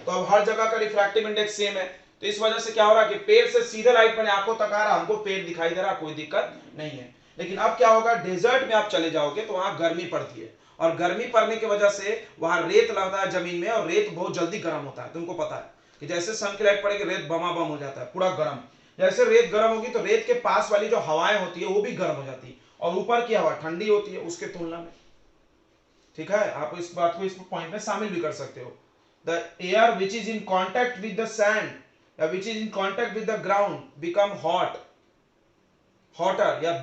तो अब हर जगह का रिफ्रैक्टिव इंडेक्स सेम है, तो इस वजह से क्या हो रहा है कि पेड़ से सीधे लाइट मैंने आंखों तक आ रहा, हमको पेड़ दिखाई दे रहा, कोई दिक्कत नहीं है। लेकिन अब क्या होगा, डेजर्ट में आप चले जाओगे तो वहां गर्मी पड़ती है, और गर्मी पड़ने की वजह से वहां रेत लगता है जमीन में, और रेत बहुत जल्दी गर्म होता है। तुमको पता है कि जैसे सन की लाइट पड़ेगी रेत बम हो जाता है, पूरा गर्म। जैसे रेत गर्म होगी तो रेत के पास वाली जो हवाएं होती है वो भी गर्म हो जाती है, और ऊपर की हवा ठंडी होती है उसके तुलना में, ठीक है। आप इस बात को इस पॉइंट में शामिल भी कर सकते हो। The air which is in contact with the sand, which is in contact with the ground, become hotter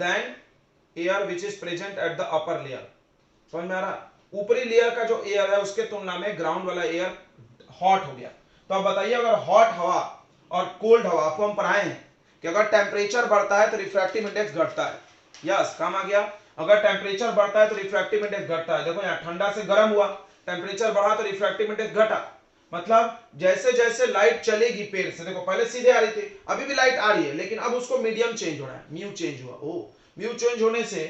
than air which is present at the upper layer। समझ में आ रहा? ऊपरी लेयर का जो एयर है उसके तुलना में ग्राउंड वाला एयर हॉट हो गया। तो अब बताइए, अगर हॉट हवा और कोल्ड हवा, आपको हम पढ़ाए हैं कि अगर टेम्परेचर बढ़ता है तो रिफ्रैक्टिव इंडेक्स घटता है। यस, काम आ गया। अगर टेम्परेचर बढ़ता है तो रिफ्रैक्टिव इंडेक्स घटता है। देखो यहाँ ठंडा से गर्म हुआ, टेम्परेचर बढ़ा तो रिफ्रैक्टिव इंडेक्स घटा। मतलब जैसे जैसे लाइट चलेगी पेड़ से, देखो पहले सीधे आ रही थी, अभी भी लाइट आ रही है, लेकिन अब उसको मीडियम चेंज हो रहा है, म्यू चेंज हुआ। ओ, म्यू चेंज होने से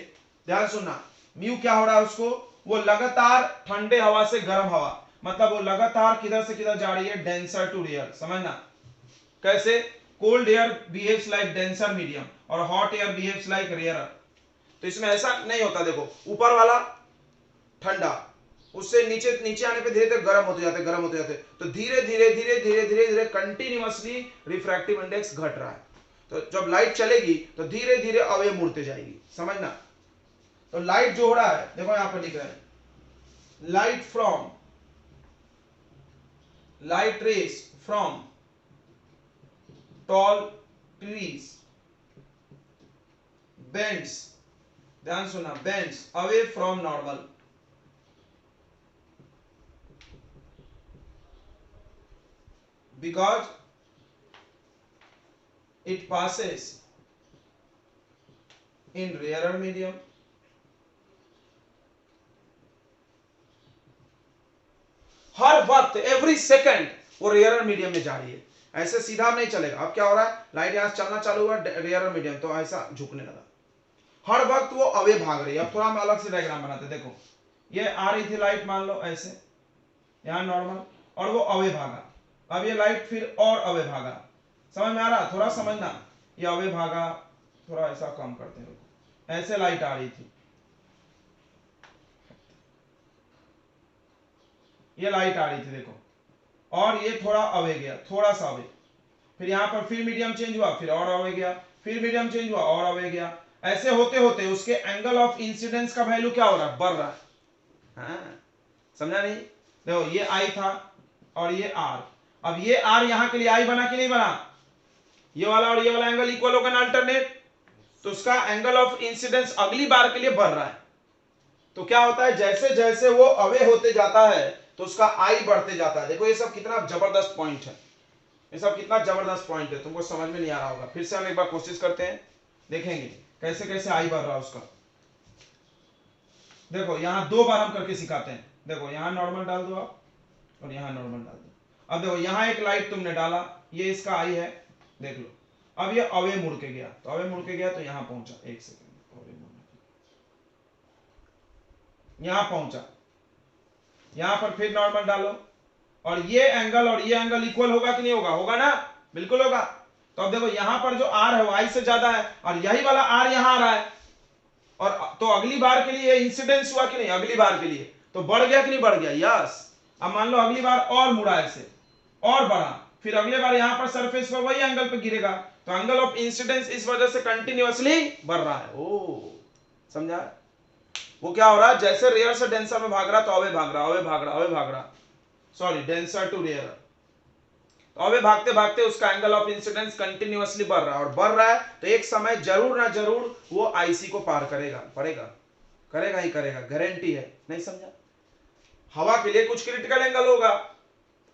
ध्यान सुनना, म्यू क्या हो रहा है उसको, वो लगातार ठंडे हवा से गर्म हवा, मतलब वो लगातार किधर से किधर जा रही है, डेंसर टू रेयर। समझना कैसे, cold air behaves like denser medium और hot air behaves like rare. तो इसमें ऐसा नहीं होता, देखो ऊपर वाला ठंडा, उससे नीचे नीचे आने पे धीरे धीरे गर्म होते जाते, गर्म होते जाते, तो धीरे धीरे धीरे धीरे धीरे धीरे कंटिन्यूअसली रिफ्रैक्टिव इंडेक्स घट रहा है। तो जब लाइट चलेगी तो धीरे धीरे अवे मुड़ते जाएगी। समझना, तो लाइट जो हो रहा है, देखो यहां पर लिख रहे हैं, light rays from tall trees bends, ध्यान सुनना, bends away from normal, because it passes in rarer medium, हर वक्त एवरी सेकंड वो रेयर मीडियम में जा रही है, ऐसे सीधा नहीं चलेगा। अब क्या हो रहा है, लाइट यहां से चलना चालू हुआ रेयर मीडियम, तो ऐसा झुकने लगा, हर वक्त वो अवे भाग रही है। अब थोड़ा हम अलग से डायग्राम बनाते, देखो ये आ रही थी लाइट, मान लो ऐसे, यहां नॉर्मल, और वो अवे भागा, अब ये लाइट फिर और अवे भागा। समझ में आ रहा, थोड़ा समझना, ये अवे भागा, थोड़ा ऐसा कम करते हैं, ऐसे लाइट आ रही थी, ये लाइट आ रही थी देखो, और ये थोड़ा अवे गया, थोड़ा सा अवे, फिर यहां पर फिर मीडियम चेंज हुआ, फिर और अवे गया, फिर मीडियम चेंज हुआ और अवे गया। ऐसे होते होते उसके एंगल ऑफ इंसिडेंस का वैल्यू क्या हो रहा है, बढ़ रहा है। हाँ, समझा नहीं? देखो ये आई था और ये आर, अब ये आर यहां के लिए आई बना कि नहीं बना, ये वाला और ये वाला एंगल इक्वल होगा ना, अल्टरनेट, तो उसका एंगल ऑफ इंसिडेंस अगली बार के लिए बढ़ रहा है। तो क्या होता है, जैसे जैसे वो अवे होते जाता है तो उसका आई बढ़ते जाता है। देखो ये सब कितना जबरदस्त पॉइंट है, ये सब कितना जबरदस्त पॉइंट है, तुमको समझ में नहीं आ रहा होगा। फिर से हम एक बार कोशिश करते हैं, देखेंगे कैसे कैसे आई बढ़ रहा है उसका। देखो यहां दो बार हम करके सिखाते हैं, देखो यहां नॉर्मल डाल दो आप, और यहां नॉर्मल डाल दो। अब देखो यहां एक लाइट तुमने डाला, ये इसका आई है, देख लो, अब ये अवे मुड़ के गया, तो अवे मुड़ के गया तो यहां पहुंचा, एक सेकंड, अवे मुड़ना, यहां पहुंचा, यहां पर फिर नॉर्मल डालो, और ये एंगल और ये एंगल इक्वल होगा कि नहीं होगा, होगा ना, बिल्कुल होगा। तो अब देखो यहां पर जो आर है वो आई से ज्यादा है, और यही वाला आर यहां आ रहा है, और तो अगली बार के लिए इंसिडेंस हुआ कि नहीं, अगली बार के लिए तो बढ़ गया कि नहीं बढ़ गया, यस। अब मान लो अगली बार और मुड़ा ऐसे और बढ़ा, फिर अगले बार यहां पर सरफेस पर वही एंगल पे गिरेगा, तो एंगल ऑफ इंसिडेंस इस वजह से कंटिन्यूअसली बढ़ रहा है। ओ समझा? वो क्या हो रहा है, जैसे रेयर से डेंसर में भाग रहा तो अवे भाग रहा, अवे भाग रहा, अवे भाग रहा, सॉरी डेंसर टू रेयर, तो अवे भागते भागते उसका एंगल ऑफ इंसिडेंस कंटिन्यूअसली बढ़ रहा है, और बढ़ रहा है तो एक समय जरूर ना जरूर वो आईसी को पार करेगा, पड़ेगा, करेगा ही करेगा, गारंटी है। नहीं समझा? हवा के लिए कुछ क्रिटिकल एंगल होगा,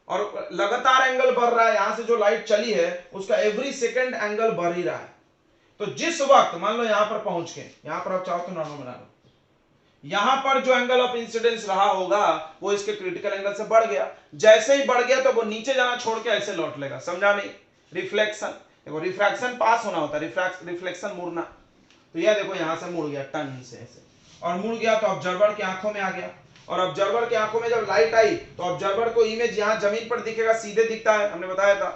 और लगातार एंगल बढ़ रहा है, यहां से जो लाइट चली है उसका एवरी सेकंड एंगल बढ़ ही रहा है। तो जिस वक्त मान लो यहां पर पहुंच के, यहां पर आप चाहो तो नॉर्मल बना लो, यहां पर जो एंगल ऑफ इंसिडेंस रहा होगा वो इसके क्रिटिकल एंगल से बढ़ गया, जैसे ही बढ़ गया तो वो नीचे जाना छोड़ के ऐसे लौट लेगा। समझा नहीं? रिफ्लेक्शन, देखो रिफ्रैक्शन पास होना होता है, रिफ्लेक्शन मुड़ना, तो यह देखो यहां से मुड़ गया टन से ऐसे, और मुड़ गया तो ऑब्जर्वर की आंखों में आ गया, और ऑब्जर्वर की आंखों में जब लाइट आई तो ऑब्जर्वर को इमेज यहां जमीन पर दिखेगा, सीधे दिखता है, हमने बताया था,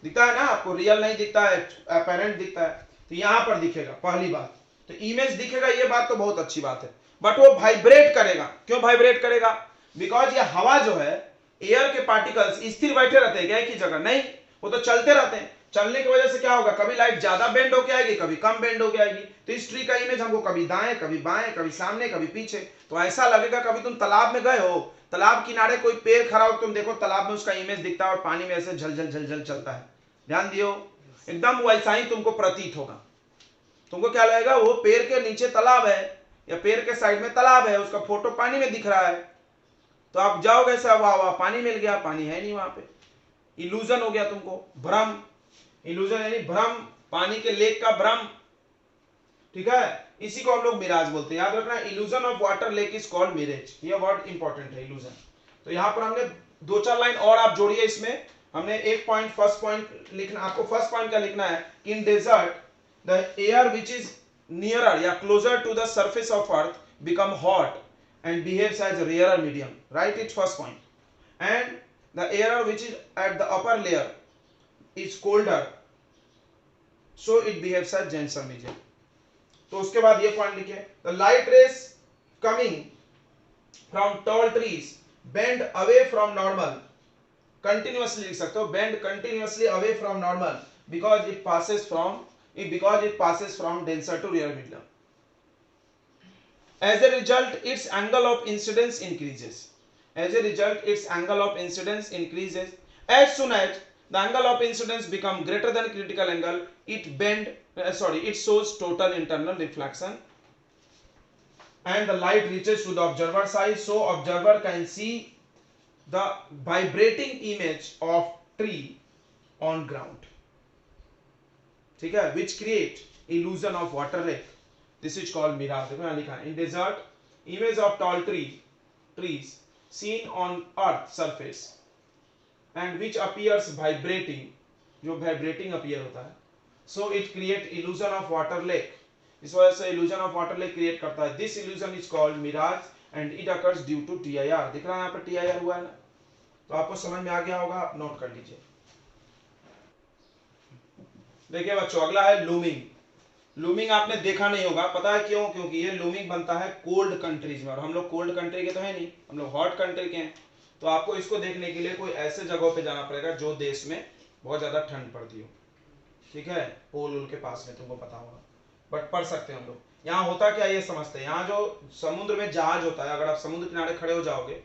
दिखता है ना आपको, रियल नहीं दिखता है, अपेरेंट दिखता है, तो यहां पर दिखेगा पहली बात, तो इमेज दिखेगा, ये बात तो बहुत अच्छी बात है, बट वो वाइब्रेट करेगा। क्यों वाइब्रेट करेगा? बिकॉज ये हवा जो है, एयर के पार्टिकल्स स्थिर बैठे रहते हैं एक ही जगह, नहीं, वो तो चलते रहते हैं, चलने की वजह से क्या होगा, कभी लाइट ज्यादा बेंड होके आएगी, कभी कम बेंड होके आएगी, तो इस ट्री का इमेज हमको कभी दाएं कभी बाएं, कभी सामने कभी पीछे, तो ऐसा लगेगा, कभी तुम तालाब में गए हो, तालाब किनारे कोई पेड़ खड़ा हो, तुम देखो तालाब में उसका इमेज दिखता है और पानी में ऐसे झलझल झलझल चलता है, ध्यान दियो, एकदम वैसा ही तुमको प्रतीत होगा। तुमको क्या लगेगा, वो पेड़ के नीचे तालाब है या पेड़ के साइड में तालाब है, उसका फोटो पानी में दिख रहा है, तो आप जाओगे ऐसा, वाह वाह पानी मिल गया, पानी है नहीं वहां पे, इल्यूजन हो गया तुमको, भ्रम, इल्यूजन यानी भ्रम, पानी के लेक का भ्रम, ठीक है, इसी को हम लोग मिराज बोलते हैं, याद रखना, illusion of water lake is called mirage, ये वर्ड इंपॉर्टेंट है, इल्यूजन। तो यहां पर हमने दो चार लाइन और आप जोड़िए इसमें, हमने एक पॉइंट, फर्स्ट पॉइंट लिखना, आपको फर्स्ट पॉइंट क्या लिखना है कि in desert the air which is nearer या closer to the surface of earth become hot and behaves as a rarer medium, right? It's first point. And the air which is at the upper layer is colder, so it behaves as denser medium. तो उसके बाद ये point लिखे, the light rays coming from tall trees bend away from normal, continuously लिख सकते हो, bend continuously away from normal because it passes from denser to rarer medium. As a result, its angle of incidence increases. As a result, its angle of incidence increases. As soon as the angle of incidence become greater than critical angle, it shows total internal reflection, and the light reaches to the observer's eye, so observer can see the vibrating image of tree on ground. ठीक है, which create illusion of water lake. This is called mirage. देखो यहाँ लिखा है, in desert, image of tall trees seen on earth surface and which appears vibrating, जो vibrating appear होता है, so it create illusion of water lake. इस वजह से illusion of water lake create करता है. This illusion is called mirage and it occurs due to TIR. दिख रहा है यहाँ पर TIR हुआ है ना, तो आपको समझ में आ गया होगा, आप नोट कर लीजिए। देखिए बच्चों, अगला है लूमिंग। लूमिंग आपने देखा नहीं होगा, पता है क्यों? क्योंकि ये लूमिंग बनता है कोल्ड कंट्रीज में, और हम लोग कोल्ड कंट्री के तो है नहीं, हम लोग हॉट कंट्री के हैं, तो आपको इसको देखने के लिए कोई ऐसे जगहों पे जाना पड़ेगा जो देश में बहुत ज्यादा ठंड पड़ती हो, ठीक है, पोल उल के पास में, तुमको पता होगा, बट पढ़ सकते हैं हम लोग। यहाँ होता क्या ये समझते हैं, यहाँ जो समुद्र में जहाज होता है, अगर आप समुद्र किनारे खड़े हो जाओगे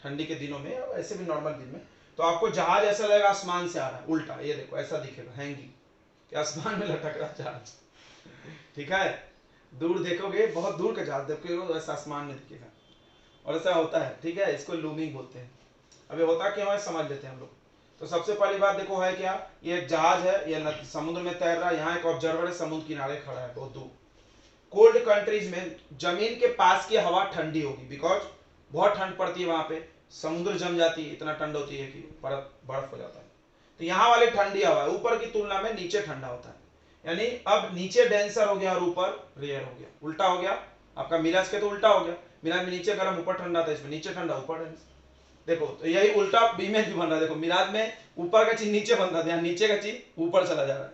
ठंडी के दिनों में, ऐसे भी नॉर्मल दिन में, तो आपको जहाज ऐसा लगेगा आसमान से आ रहा है, उल्टा, ये देखो ऐसा दिखेगा, हैंगिंग, आसमान में लटक रहा जहाज, ठीक है, दूर देखोगे, बहुत दूर का जहाज देखोगे वैसा आसमान में दिखेगा, और ऐसा होता है, ठीक है, इसको लूमिंग बोलते हैं। अभी होता क्यों है समझ लेते हैं हम लोग। तो सबसे पहली बात देखो है क्या, ये एक जहाज है, ये समुद्र में तैर रहा है, यहाँ एक ऑब्जर्वर है, समुद्र किनारे खड़ा है बहुत दूर। कोल्ड कंट्रीज में जमीन के पास की हवा ठंडी होगी, बिकॉज बहुत ठंड पड़ती है वहां पे, समुद्र जम जाती है, इतना ठंड होती है कि बर्फ हो जाता है, तो यहाँ वाली ठंडी हवा ऊपर की तुलना में नीचे ठंडा होता है, यानी अब नीचे डेंसर हो गया और ऊपर रेयर हो गया, उल्टा हो गया आपका, मिराज के तो उल्टा हो गया, मिराज में नीचे गर्म ऊपर ठंडा था, इसमें नीचे ठंडा ऊपर डेंसर, देखो तो यही उल्टा इमेज भी बन रहा है, देखो मिराज में ऊपर का चीज नीचे बन रहा था, यहाँ नीचे का चीज ऊपर चला जा रहा है,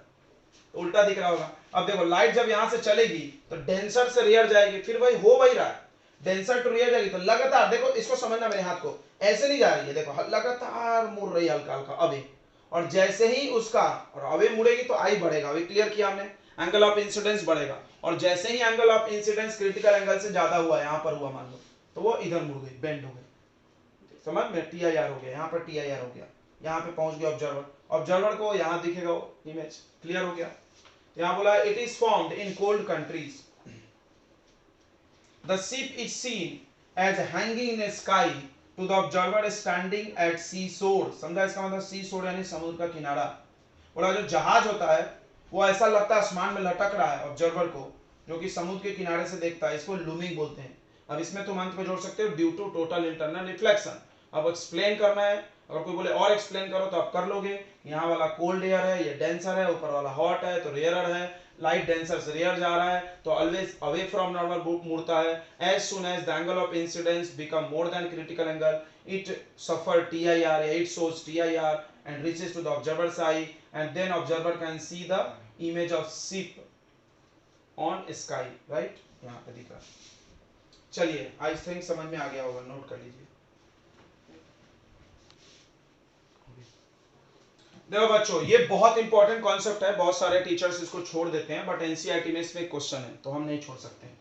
तो उल्टा दिख रहा होगा। अब देखो लाइट जब यहाँ से चलेगी तो डेंसर से रेयर जाएगी, फिर वही रहा है, डेंसर टू रेयर जाएगी, तो लगातार देखो, इसको समझना मेरे हाथ को, ऐसे नहीं जा रही है, देखो लगातार मुड़ रही है हल्का हल्का, अभी और जैसे ही उसका और अवे मुड़ेगी तो आई बढ़ेगा, अभी क्लियर किया हमने, एंगल ऑफ इंसिडेंस बढ़ेगा, और जैसे ही angle of incidence critical angle से ज्यादा हुआ, यहां पर हुआ मान लो, तो वो इधर मुड़ गई, बेंड हो गई, समझ में, TIR हो गया, यहाँ पर TIR हो गया, यहाँ पे पहुंच गया ऑब्जर्वर, ऑब्जर्वर को यहाँ दिखेगा वो इमेज, क्लियर हो गया। यहाँ बोला it is formed in cold countries, the ship is seen as hanging in sky to the observer standing at sea shore, समझा इसका मतलब, सी शोर यानी समुद्र का किनारा। बोला जो जहाज होता है वो ऐसा लगता है आसमान में लटक रहा है ऑब्जर्वर को, जो कि समुद्र के किनारे से देखता है, इसको लूमिंग बोलते हैं। अब इसमें तुम अंत में जोड़ सकते हो due to total internal reflection. अब एक्सप्लेन करना है, अगर कोई बोले और एक्सप्लेन करो तो आप कर लोगे, यहाँ वाला कोल्ड एयर है, ये डेंसर है, ऊपर वाला हॉट है तो रेयरर है, लाइट डेंसर से रेयर जा रहा है तो ऑलवेज अवे फ्रॉम नॉर्मल बुक मुड़ता है। As soon as the angle of incidence become more than critical angle it suffer TIR, it shows TIR and reaches to the observer's eye, and then observer can see the image of ship on sky, right, यहाँ पे दिख रहा है। चलिए I think समझ में आ गया होगा, नोट कर लीजिए। देखो बच्चों ये बहुत इंपॉर्टेंट कॉन्सेप्ट है, बहुत सारे टीचर्स इसको छोड़ देते हैं, बट एनसीईआरटी में इसमें क्वेश्चन है तो हम नहीं छोड़ सकते हैं।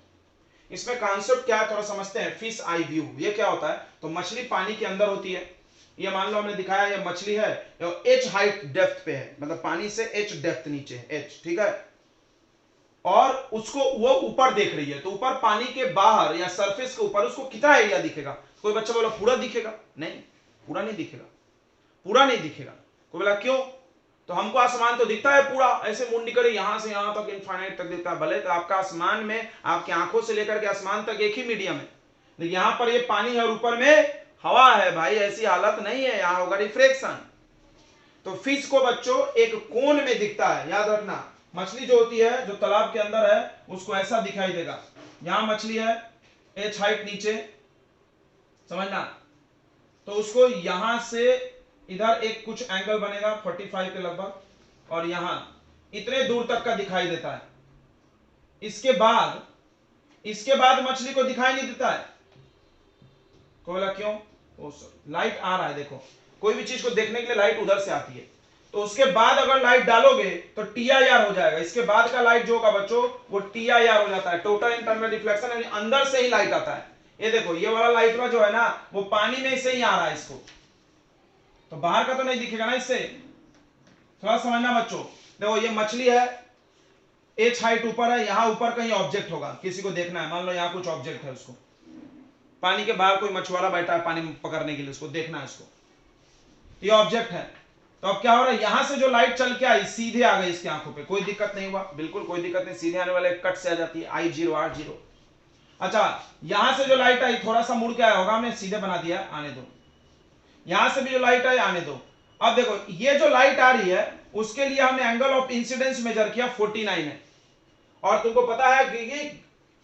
इसमें कॉन्सेप्ट क्या है थोड़ा समझते हैं। फिश आई व्यू, ये क्या होता है, तो मछली पानी के अंदर होती है, ये मान लो हमने दिखाया ये मछली है, H हाइट डेप्थ पे है, मतलब पानी से H डेप्थ नीचे है, H, ठीक है, और उसको वो ऊपर देख रही है, तो ऊपर पानी के बाहर या सरफेस के ऊपर उसको कितना एरिया दिखेगा। कोई बच्चा बोला पूरा दिखेगा, नहीं पूरा नहीं दिखेगा, पूरा नहीं दिखेगा। कोई बोला क्यों, तो हमको आसमान तो दिखता है पूरा, ऐसे मुंडी करे यहां से यहां तक इनफाइनाइट तक दिखता है, भले तो आपका आसमान में आपकी आंखों से लेकर के आसमान तक एक ही मीडियम है, लेकिन यहां पर ये पानी है और ऊपर में हवा है भाई, ऐसी हालत नहीं है, यहां होगा रिफ्रैक्शन। तो फिश को बच्चों एक कोन में दिखता है, याद रखना, मछली जो होती है जो तालाब के अंदर है उसको ऐसा दिखाई देगा, यहां मछली है H हाइट नीचे, समझना, तो उसको यहां से इधर एक कुछ एंगल बनेगा 45 के लगभग, और यहां इतने दूर तक का दिखाई देता है। इसके बाद मछली को दिखाई नहीं देता है। को बोला क्यों, लाइट आ रहा है, देखो कोई भी चीज को देखने के लिए लाइट उधर से आती है, तो उसके बाद अगर लाइट डालोगे तो TIR हो जाएगा, इसके बाद का लाइट जो होगा बच्चों वो TIR हो जाता है, टोटल इंटरनल रिफ्लेक्शन, यानी अंदर से ही लाइट आता है। ये देखो ये वाला लाइट में जो है ना वो पानी में से ही आ रहा है, इसको तो बाहर का तो नहीं दिखेगा ना, इससे थोड़ा समझना बच्चों। देखो ये मछली है, H हाइट ऊपर है, यहां ऊपर कहीं ऑब्जेक्ट होगा, किसी को देखना है, मान लो यहां कुछ ऑब्जेक्ट है, उसको पानी के बाहर कोई मछुआरा बैठा है पानी में पकड़ने के लिए, उसको देखना है, इसको ये ऑब्जेक्ट है। तो अब क्या हो रहा है, यहां से जो लाइट चल के आई सीधे आ गई इसकी आंखों पे, कोई दिक्कत नहीं हुआ, बिल्कुल कोई दिक्कत नहीं, सीधे आने वाले कट से आ जाती है I0 R0। अच्छा यहां से जो लाइट आई थोड़ा सा मुड़ के आया होगा, हमने सीधे बना दिया, आने दो, यहां से भी जो लाइट आई आने दो। अब देखो ये जो लाइट आ रही है उसके लिए हमने एंगल ऑफ इंसिडेंस मेजर किया 49 है, और तुमको पता है कि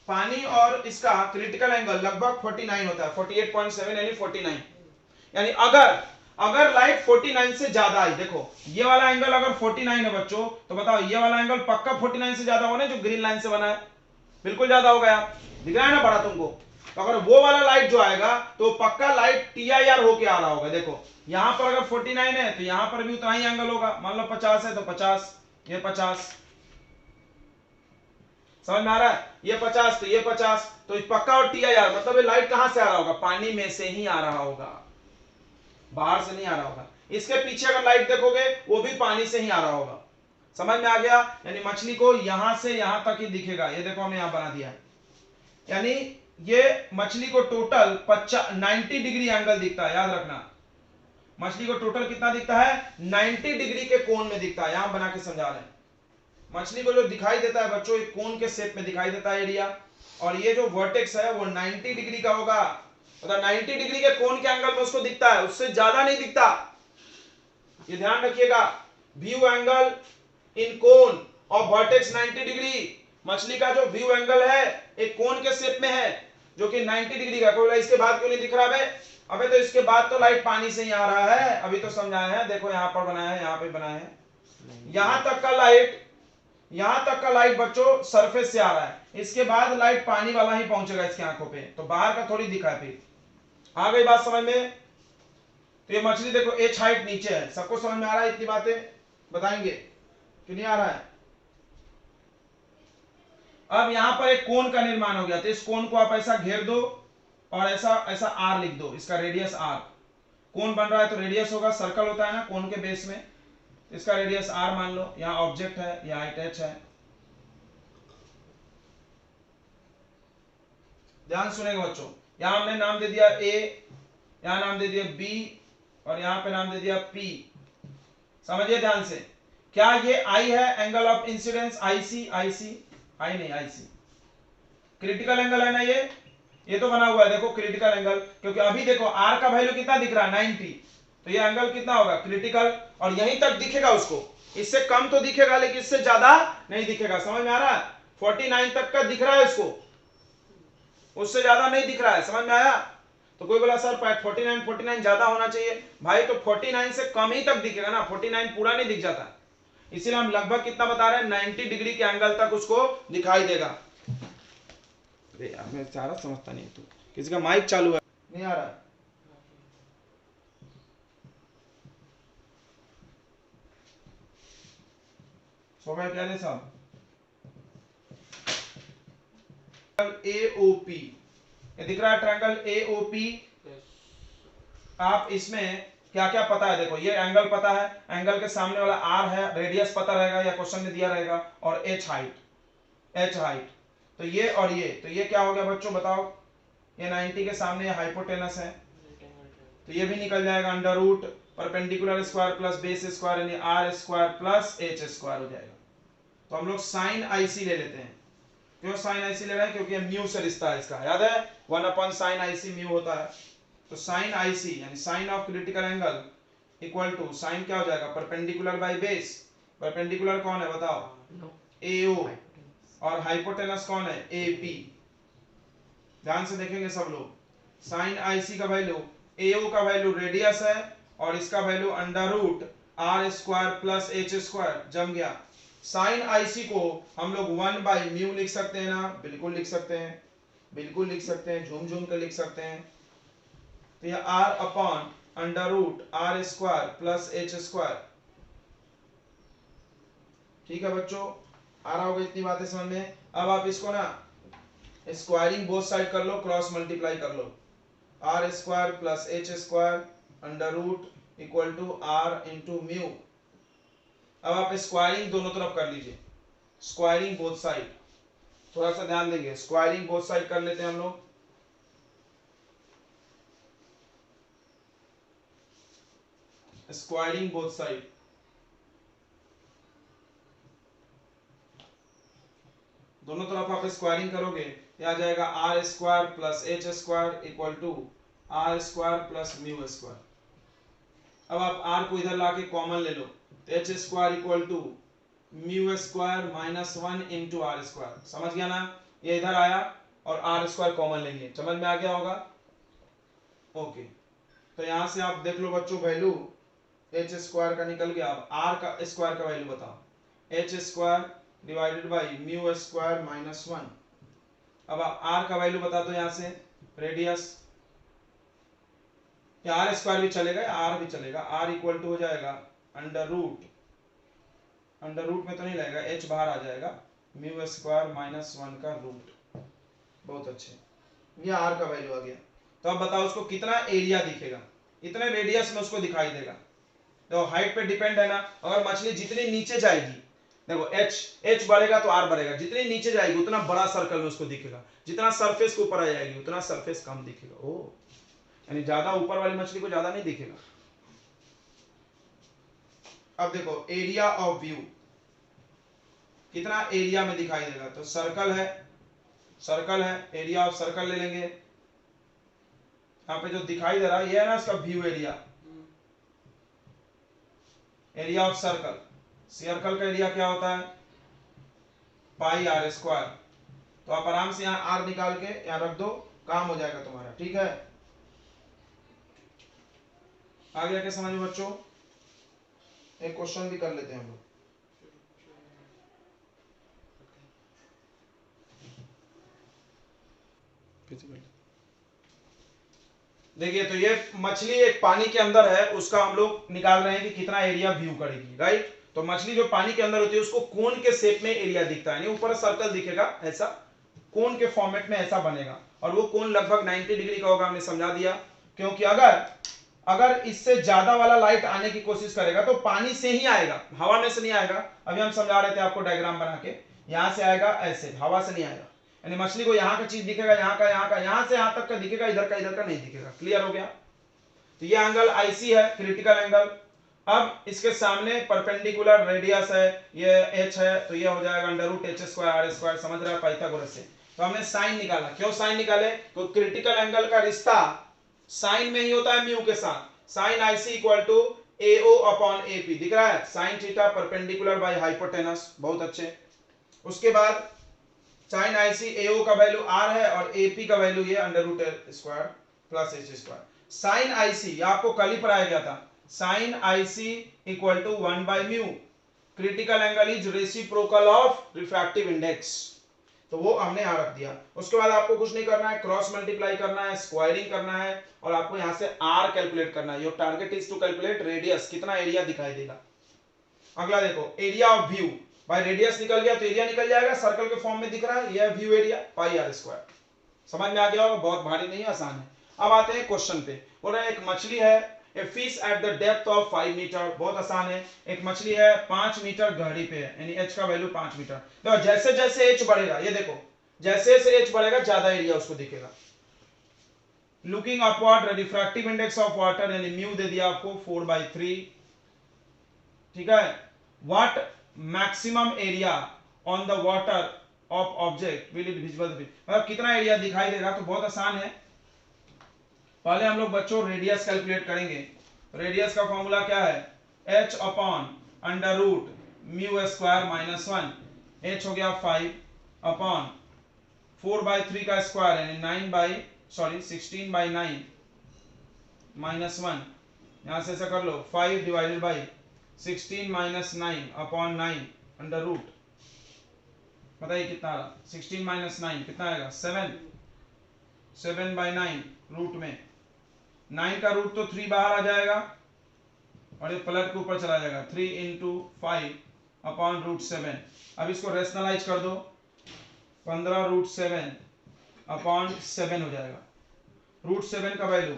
पानी और इसका क्रिटिकल एंगल लगभग 49 होता है, 48.7 यानी 49, यानी अगर लाइट 49 से ज्यादा आई, देखो ये वाला एंगल अगर 49 है बच्चों, तो बताओ ये वाला एंगल पक्का 49 से ज्यादा होना, जो ग्रीन लाइन से बना है, बिल्कुल ज्यादा हो गया, दिख रहा है ना बड़ा तुमको। तो अगर वो वाला लाइट जो आएगा तो पक्का लाइट TIR होके आ रहा होगा। देखो यहां पर अगर 49 है तो यहां पर भी उतना ही एंगल होगा, मान लो 50 है तो 50, ये 50, समझ में आ रहा है, ये 50 तो ये 50, तो पक्का और TIR मतलब ये लाइट कहां से आ रहा होगा, पानी में से ही आ रहा होगा, बाहर से नहीं आ रहा होगा। इसके पीछे अगर लाइट देखोगे वो भी पानी से ही आ रहा होगा, समझ में आ गया। यानी मछली को यहां से यहां तक ही दिखेगा, ये देखो हमने यहां बना दिया है, यानी ये मछली को टोटल 90 डिग्री एंगल दिखता है, याद रखना मछली को टोटल कितना दिखता है, 90 डिग्री के कोण में दिखता है, यहां बना के समझा रहे हैं। मछली को जो दिखाई देता है बच्चों एक कोण के शेप में दिखाई देता है एरिया, और ये जो वर्टेक्स है वो 90 डिग्री का होगा, अगर 90 डिग्री के कोण के एंगल में उसको दिखता है, उससे ज्यादा नहीं दिखता, ये ध्यान रखिएगा। व्यू एंगल इन कोण और वर्टेक्स 90 डिग्री, मछली का जो व्यू एंगल है एक कोण के शेप में है जो कि 90 डिग्री का। कोई इसके बाद क्यों नहीं दिख रहा है, अबे तो इसके बाद तो लाइट पानी से ही आ रहा है, अभी तो समझाया है, देखो यहां पर बनाया है, यहां पे बनाया है, यहां तक का लाइट बच्चों सरफेस से आ रहा है, इसके बाद लाइट पानी वाला ही पहुंचेगा इसकी आंखों पे, तो बाहर का थोड़ी दिखा है। फिर आ गई बात समझ में, तो ये मछली देखो एच हाइट नीचे है, सबको समझ में आ रहा है? इतनी बातें बताएंगे कि नहीं आ रहा है? अब यहां पर एक कोण का निर्माण हो गया, तो इस कोण को आप ऐसा घेर दो और ऐसा ऐसा आर लिख दो, इसका रेडियस आर। कोण बन रहा है तो रेडियस होगा, सर्कल होता है ना कोण के बेस में, इसका रेडियस आर मान लो। यहां ऑब्जेक्ट है, यहां हाइट एच है। ध्यान सुनेगा बच्चों, यहां हमने नाम दे दिया ए, यहां नाम दे दिया बी, और यहां पे नाम दे दिया पी। समझिए ध्यान से, क्या ये आई है angle of incidence? IC, IC i नहीं, आईसी क्रिटिकल एंगल है ना ये तो बना हुआ है देखो क्रिटिकल एंगल, क्योंकि अभी देखो आर का वैल्यू कितना दिख रहा है 90, तो ये एंगल कितना होगा क्रिटिकल, और यहीं तक दिखेगा उसको, इससे कम तो दिखेगा लेकिन इससे ज्यादा नहीं दिखेगा। समझ में आ रहा है? 49 तक का दिख रहा है इसको, उससे ज्यादा नहीं दिख रहा है। समझ में आया? तो कोई बोला सर 49 ज्यादा होना चाहिए, भाई तो 49 से कम ही तक दिखेगा ना, 49 पूरा नहीं दिख जाता, इसीलिए हम लगभग कितना बता रहे हैं 90 डिग्री के एंगल तक उसको दिखाई देगा। अरे यार मैं सारा समझता नहीं, तू किसी का माइक चालू है नहीं आ रहा है? सो गए क्या साहब? AOP, ये दिख रहा है ट्रायंगल AOP। आप इसमें क्या क्या पता है देखो, ये एंगल पता है, एंगल के सामने वाला आर है, रेडियस पता रहेगा या क्वेश्चन में दिया रहेगा, और एच हाइट, एच हाइट। तो ये और ये, तो ये क्या हो गया बच्चों बताओ? ये 90 के सामने ये हाइपोटेनस है, तो ये भी निकल जाएगा under root perpendicular square plus base square, यानी r square plus H square हो जाएगा। तो हम लोग साइन आईसी ले लेते हैं। क्यों साइन आईसी ले रहे हैं? क्योंकि म्यू से रिश्ता है इसका, याद है 1/sin आईसी म्यू होता है। तो साइन आईसी यानी sine of critical angle equal to sine क्या हो जाएगा परपेंडिकुलर बाय बेस। परपेंडिकुलर कौन है बताओ? एओ, और हाइपोटेनस कौन है? एपी। ध्यान से देखेंगे सब लोग, साइन आईसी का वैल्यू, एओ का वैल्यू रेडियस है, और इसका value under root R square plus H square, जम गया। साइन आईसी को हम लोग 1/म्यू लिख सकते हैं ना? बिल्कुल लिख सकते हैं, बिल्कुल लिख सकते हैं, झूम झूम के लिख सकते हैं। तो यह R upon under root R square plus H square. ठीक है बच्चों, आ रहा होगा इतनी बातें समझ में? अब आप इसको ना स्क्वायरिंग बोथ साइड कर लो, क्रॉस मल्टीप्लाई कर लो, r square plus H square under root equal to r into mu. अब आप स्क्वायरिंग दोनों तरफ कर लीजिए, स्क्वायरिंग बोथ साइड, थोड़ा सा ध्यान देंगे, स्क्वायरिंग बोथ साइड कर लेते हैं हम लोग। स्क्वायरिंग बोथ साइड, दोनों तरफ आप स्क्वायरिंग करोगे, ये आ जाएगा R square plus H square equal to R square plus mu square. अब आप आर को इधर लाके कॉमन ले लो, तो H square equal to mu square minus 1 into R square. समझ गया ना? ये इधर आया और आर स्क्वायर कॉमन लेंगे, समझ में आ गया होगा? ओके, तो यहां से आप देख लो बच्चों, वैल्यू एच स्क्वायर का निकल गया। अब आर का स्क्वायर का वैल्यू बताओ, H square divided by mu square minus 1। अब आप आर का वैल्यू बता दो यहां से, रेडियस, या आर स्क्वायर भी चलेगा या आर भी चलेगा, आर इक्वल टू हो जाएगा अंडर रूट, अंडर रूट में तो नहीं लगेगा, एच बाहर आ जाएगा, म्यू स्क्वायर माइनस 1 का रूट। बहुत अच्छे, ये आर का वैल्यू आ गया। तो अब बताओ उसको कितना एरिया दिखेगा, इतने रेडियस में उसको दिखाई देगा। तो हाइट पे डिपेंड है ना, अगर मछली जितनी नीचे जाएगी, देखो एच बढ़ेगा तो आर बढ़ेगा, जितनी नीचे जाएगी उतना बड़ा सर्कल में उसको दिखेगा, जितना सरफेस के ऊपर आ जाएगी उतना सरफेस कम दिखेगा। ओ, यानी ज्यादा ऊपर वाली मछली को ज्यादा नहीं दिखेगा। अब देखो एरिया ऑफ व्यू, कितना एरिया में दिखाई देगा, तो सर्कल है, सर्कल है, एरिया ऑफ सर्कल ले लेंगे। यहाँ पे जो दिखाई दे रहा है ये है ना इसका view area, area of circle. Circle का एरिया क्या होता है? पाई आर स्क्वायर। तो आप आराम से यहाँ आर निकाल के यहाँ रख दो, काम हो जाएगा तुम्हारा। ठीक है, आ गया क्या समझ में बच्चों? एक क्वेश्चन भी कर लेते हैं हम लोग। देखिए तो ये मछली एक पानी के अंदर है, उसका हम लोग निकाल रहे हैं कि कितना एरिया व्यू करेगी, राइट। तो मछली जो पानी के अंदर होती है उसको कोन के शेप में एरिया दिखता है, ऊपर सर्कल दिखेगा ऐसा, कोन के फॉर्मेट में ऐसा बनेगा, और वो कोन लगभग 90 डिग्री का होगा, हमने समझा दिया। क्योंकि अगर इससे ज्यादा वाला लाइट आने की कोशिश करेगा तो पानी से ही आएगा, हवा में से नहीं आएगा। अभी हम समझा रहे थे आपको डायग्राम बना के, यहां से आएगा ऐसे, हवा से नहीं आएगा। यानी मछली को यहाँ का चीज दिखेगा, यहाँ का, यहाँ का, यहाँ से यहाँ तक का दिखेगा, इधर का नहीं दिखेगा। क्लियर हो गया। तो ये एंगल आईसी है, क्रिटिकल एंगल। अब इसके सामने परपेंडिकुलर रेडियस है, ये एच है, तो ये हो जाएगा under root H square R square, समझ रहा है, पाइथागोरस से। तो हमने साइन निकाला। क्यों साइन निकाले? तो क्रिटिकल एंगल का रिश्ता साइन में ही होता है म्यू के साथ। Sine IC equal to AO upon AP, दिख रहा है, sine theta perpendicular by hypotenuse, बहुत अच्छे। उसके बाद साइन आईसी एओ का वैल्यू आर है और एपी का वैल्यू ये under root square plus H square. Sine IC आपको कल ही पढ़ाया गया था, sine IC equal to 1 by mu, critical angle is reciprocal of refractive index, तो वो हमने यहां रख दिया। उसके बाद आपको कुछ नहीं करना है, क्रॉस मल्टीप्लाई करना है, स्क्वायरिंग करना है, और आपको यहां से आर कैलकुलेट करना है। Your target is to calculate radius, कितना एरिया दिखाई देगा। अगला देखो, एरिया ऑफ व्यू, भाई रेडियस निकल गया तो एरिया निकल जाएगा, सर्कल के फॉर्म में दिख रहा है, यह view area pi R square. समझ में आ गया होगा, बहुत भारी नहीं, आसान है। अब आते हैं क्वेश्चन पे। बोल रहा है एक मछली है, a fish at the depth of 5 metre, बहुत आसान है। एक मछली है 5 मीटर गहरी पे है, यानी एच का वैल्यू 5 मीटर। तो जैसे जैसे एच बढ़ेगा, ये देखो, जैसे जैसे एच बढ़ेगा ज्यादा एरिया उसको दिखेगा। Looking upward, refractive index of water यानी म्यू दे दिया आपको 4/3, ठीक है। What maximum area on the water of object will it visible, मतलब कितना एरिया दिखाई देगा। तो बहुत आसान है, पहले हम लोग बच्चों रेडियस कैलकुलेट करेंगे। रेडियस का फॉर्मूला क्या है, h upon under root mu square minus 1, h हो गया 5 अपॉन 4/3 का स्क्वायर यानी 16/9 माइनस 1, यहां से ऐसा कर लो 5 divided by 16 minus 9 upon 9 under root, बताइए कितना आ रहा, 16 माइनस 9 कितना आएगा 7, 7/9 रूट में 9 का रूट तो 3 बाहर आ जाएगा और ये पलट के ऊपर चला जाएगा, 3 इंटू 5 अपॉन रूट 7। अब इसको रेशनलाइज कर दो, 15 रूट 7 अपॉन 7 हो जाएगा। रूट 7 का वैल्यू,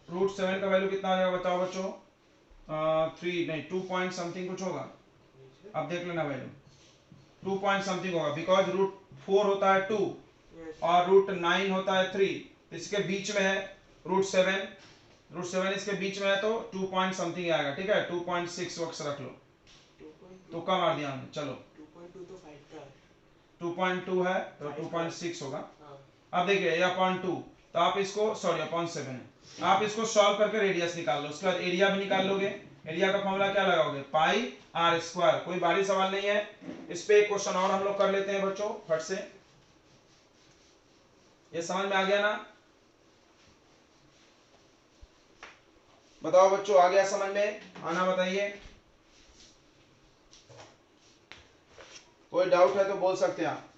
रूट 7 का वैल्यू कितना आ जाएगा बताओ बच्चों, 3 नहीं 2 पॉइंट समथिंग कुछ होगा, अब देख लेना वैल्यू, 2 पॉइंट समथिंग होगा, बिकॉज रूट 4 होता है 2 और रूट 9 होता है 3, इसके बीच में है रूट 7 इसके बीच में है तो 2 पॉइंट समथिंग आएगा, ठीक है। 2.6 वक्त रख लो, तो कम आ दिया हमने, चलो 2.2 है तो 2.6 होगा। अब देखिए ये अपॉन 2, तो आप इसको सॉरी अपॉन 7 है, आप इसको सॉल्व करके रेडियस निकाल लो, उसके बाद एरिया भी निकाल लोगे। एरिया का फॉर्मूला क्या लगाओगे, पाई आर स्क्वायर। कोई भारी सवाल नहीं है। इस पे एक क्वेश्चन और हम लोग कर लेते हैं बच्चों फट से, ये समझ में आ गया ना, बताओ बच्चों आ गया समझ में, आना बताइए, कोई डाउट है तो बोल सकते हैं आप।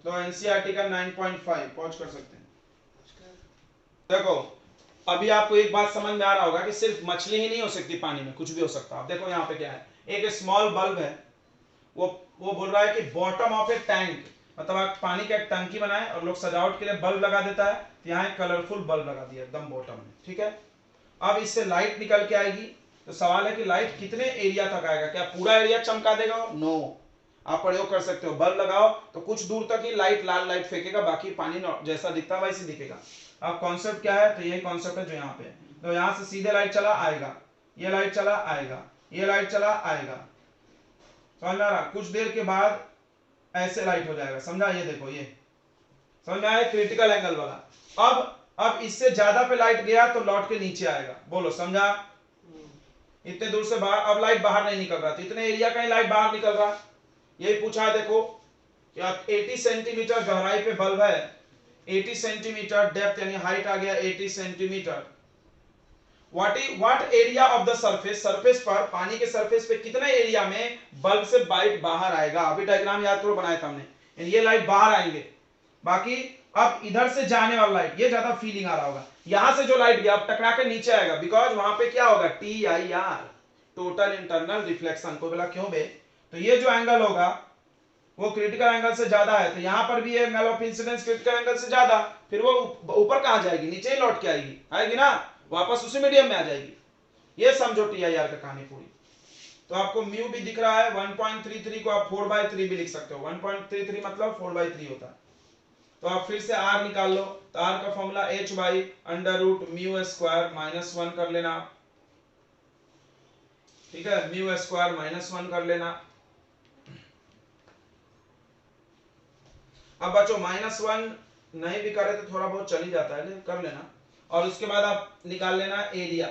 तो एनसीईआरटी का 9.5 पहुंच कर सकते हैं। देखो अभी आपको एक बात समझ में आ रहा होगा कि सिर्फ मछली ही नहीं हो सकती पानी में, कुछ भी हो सकता है। आप देखो यहाँ पे क्या है, एक स्मॉल बल्ब है, वो बोल रहा है कि बॉटम ऑफ ए टैंक, मतलब आप पानी का एक टंकी बनाए और लोग सजावट के लिए बल्ब लगा देता है, तो यहाँ एक कलरफुल बल्ब लगा दिया एकदम बॉटम में, ठीक है। अब इससे लाइट निकल के आएगी, तो सवाल है कि लाइट कितने एरिया तक आएगा, क्या पूरा एरिया चमका देगा? नो, आप प्रयोग कर सकते हो, बल्ब लगाओ तो कुछ दूर तक ही लाइट, लाल लाइट फेंकेगा, बाकी पानी जैसा दिखता है वैसे दिखेगा। अब कॉन्सेप्ट क्या है, तो यही कॉन्सेप्ट है जो यहाँ पे, तो यहाँ से सीधे लाइट चला आएगा, ये लाइट चला आएगा, ये लाइट चला आएगा, समझ में आ रहा? कुछ देर के बाद ऐसे लाइट हो जाएगा, समझा? ये देखो, ये समझ में आया, क्रिटिकल एंगल वाला। अब इससे ज्यादा पे लाइट गया तो लौट के नीचे आएगा, बोलो समझा? इतने दूर से बाहर, अब लाइट बाहर नहीं निकल रहा, तो इतने एरिया का ही लाइट बाहर निकल रहा, यही पूछा है। देखो 80 सेंटीमीटर गहराई पे बल्ब है, 80 सेंटीमीटर डेप्थ यानी हाइट आ गया 80 centimetre. What area of the surface, surface पर, पानी के सरफेस पे कितने एरिया में बल्ब से लाइट बाहर आएगा? अभी डायग्राम याद करो बनाया था हमने, ये लाइट बाहर आएंगे, बाकी अब इधर से जाने वाला लाइट, ये ज्यादा फीलिंग आ रहा होगा, यहां से जो लाइट गया अब टकरा के नीचे आएगा, बिकॉज वहां पे क्या होगा, TIR, टोटल इंटरनल रिफ्लेक्शन। को बोला क्यों बे, तो ये जो एंगल होगा वो क्रिटिकल एंगल से ज्यादा है, तो यहां पर भी angle of incidence critical angle से ज्यादा, फिर वो ऊपर कहां जाएगी, नीचे ही लौट के आएगी, आएगी ना, वापस उसी मीडियम में आ जाएगी। ये समझो TIR का कहानी पूरी। तो आपको म्यू भी दिख रहा है, 1.33 को आप 4/3 भी लिख सकते हो, 1.33 मतलब 4/3 होता है। तो आप फिर से R निकाल लो, तो R का फॉर्मूला h/√μ² -1 कर लेना, ठीक है, μ² -1 कर लेना। अब बच्चों -1 नहीं भी करे तो थोड़ा बहुत चल ही जाता है, कर लेना। और उसके बाद आप निकाल लेना एरिया,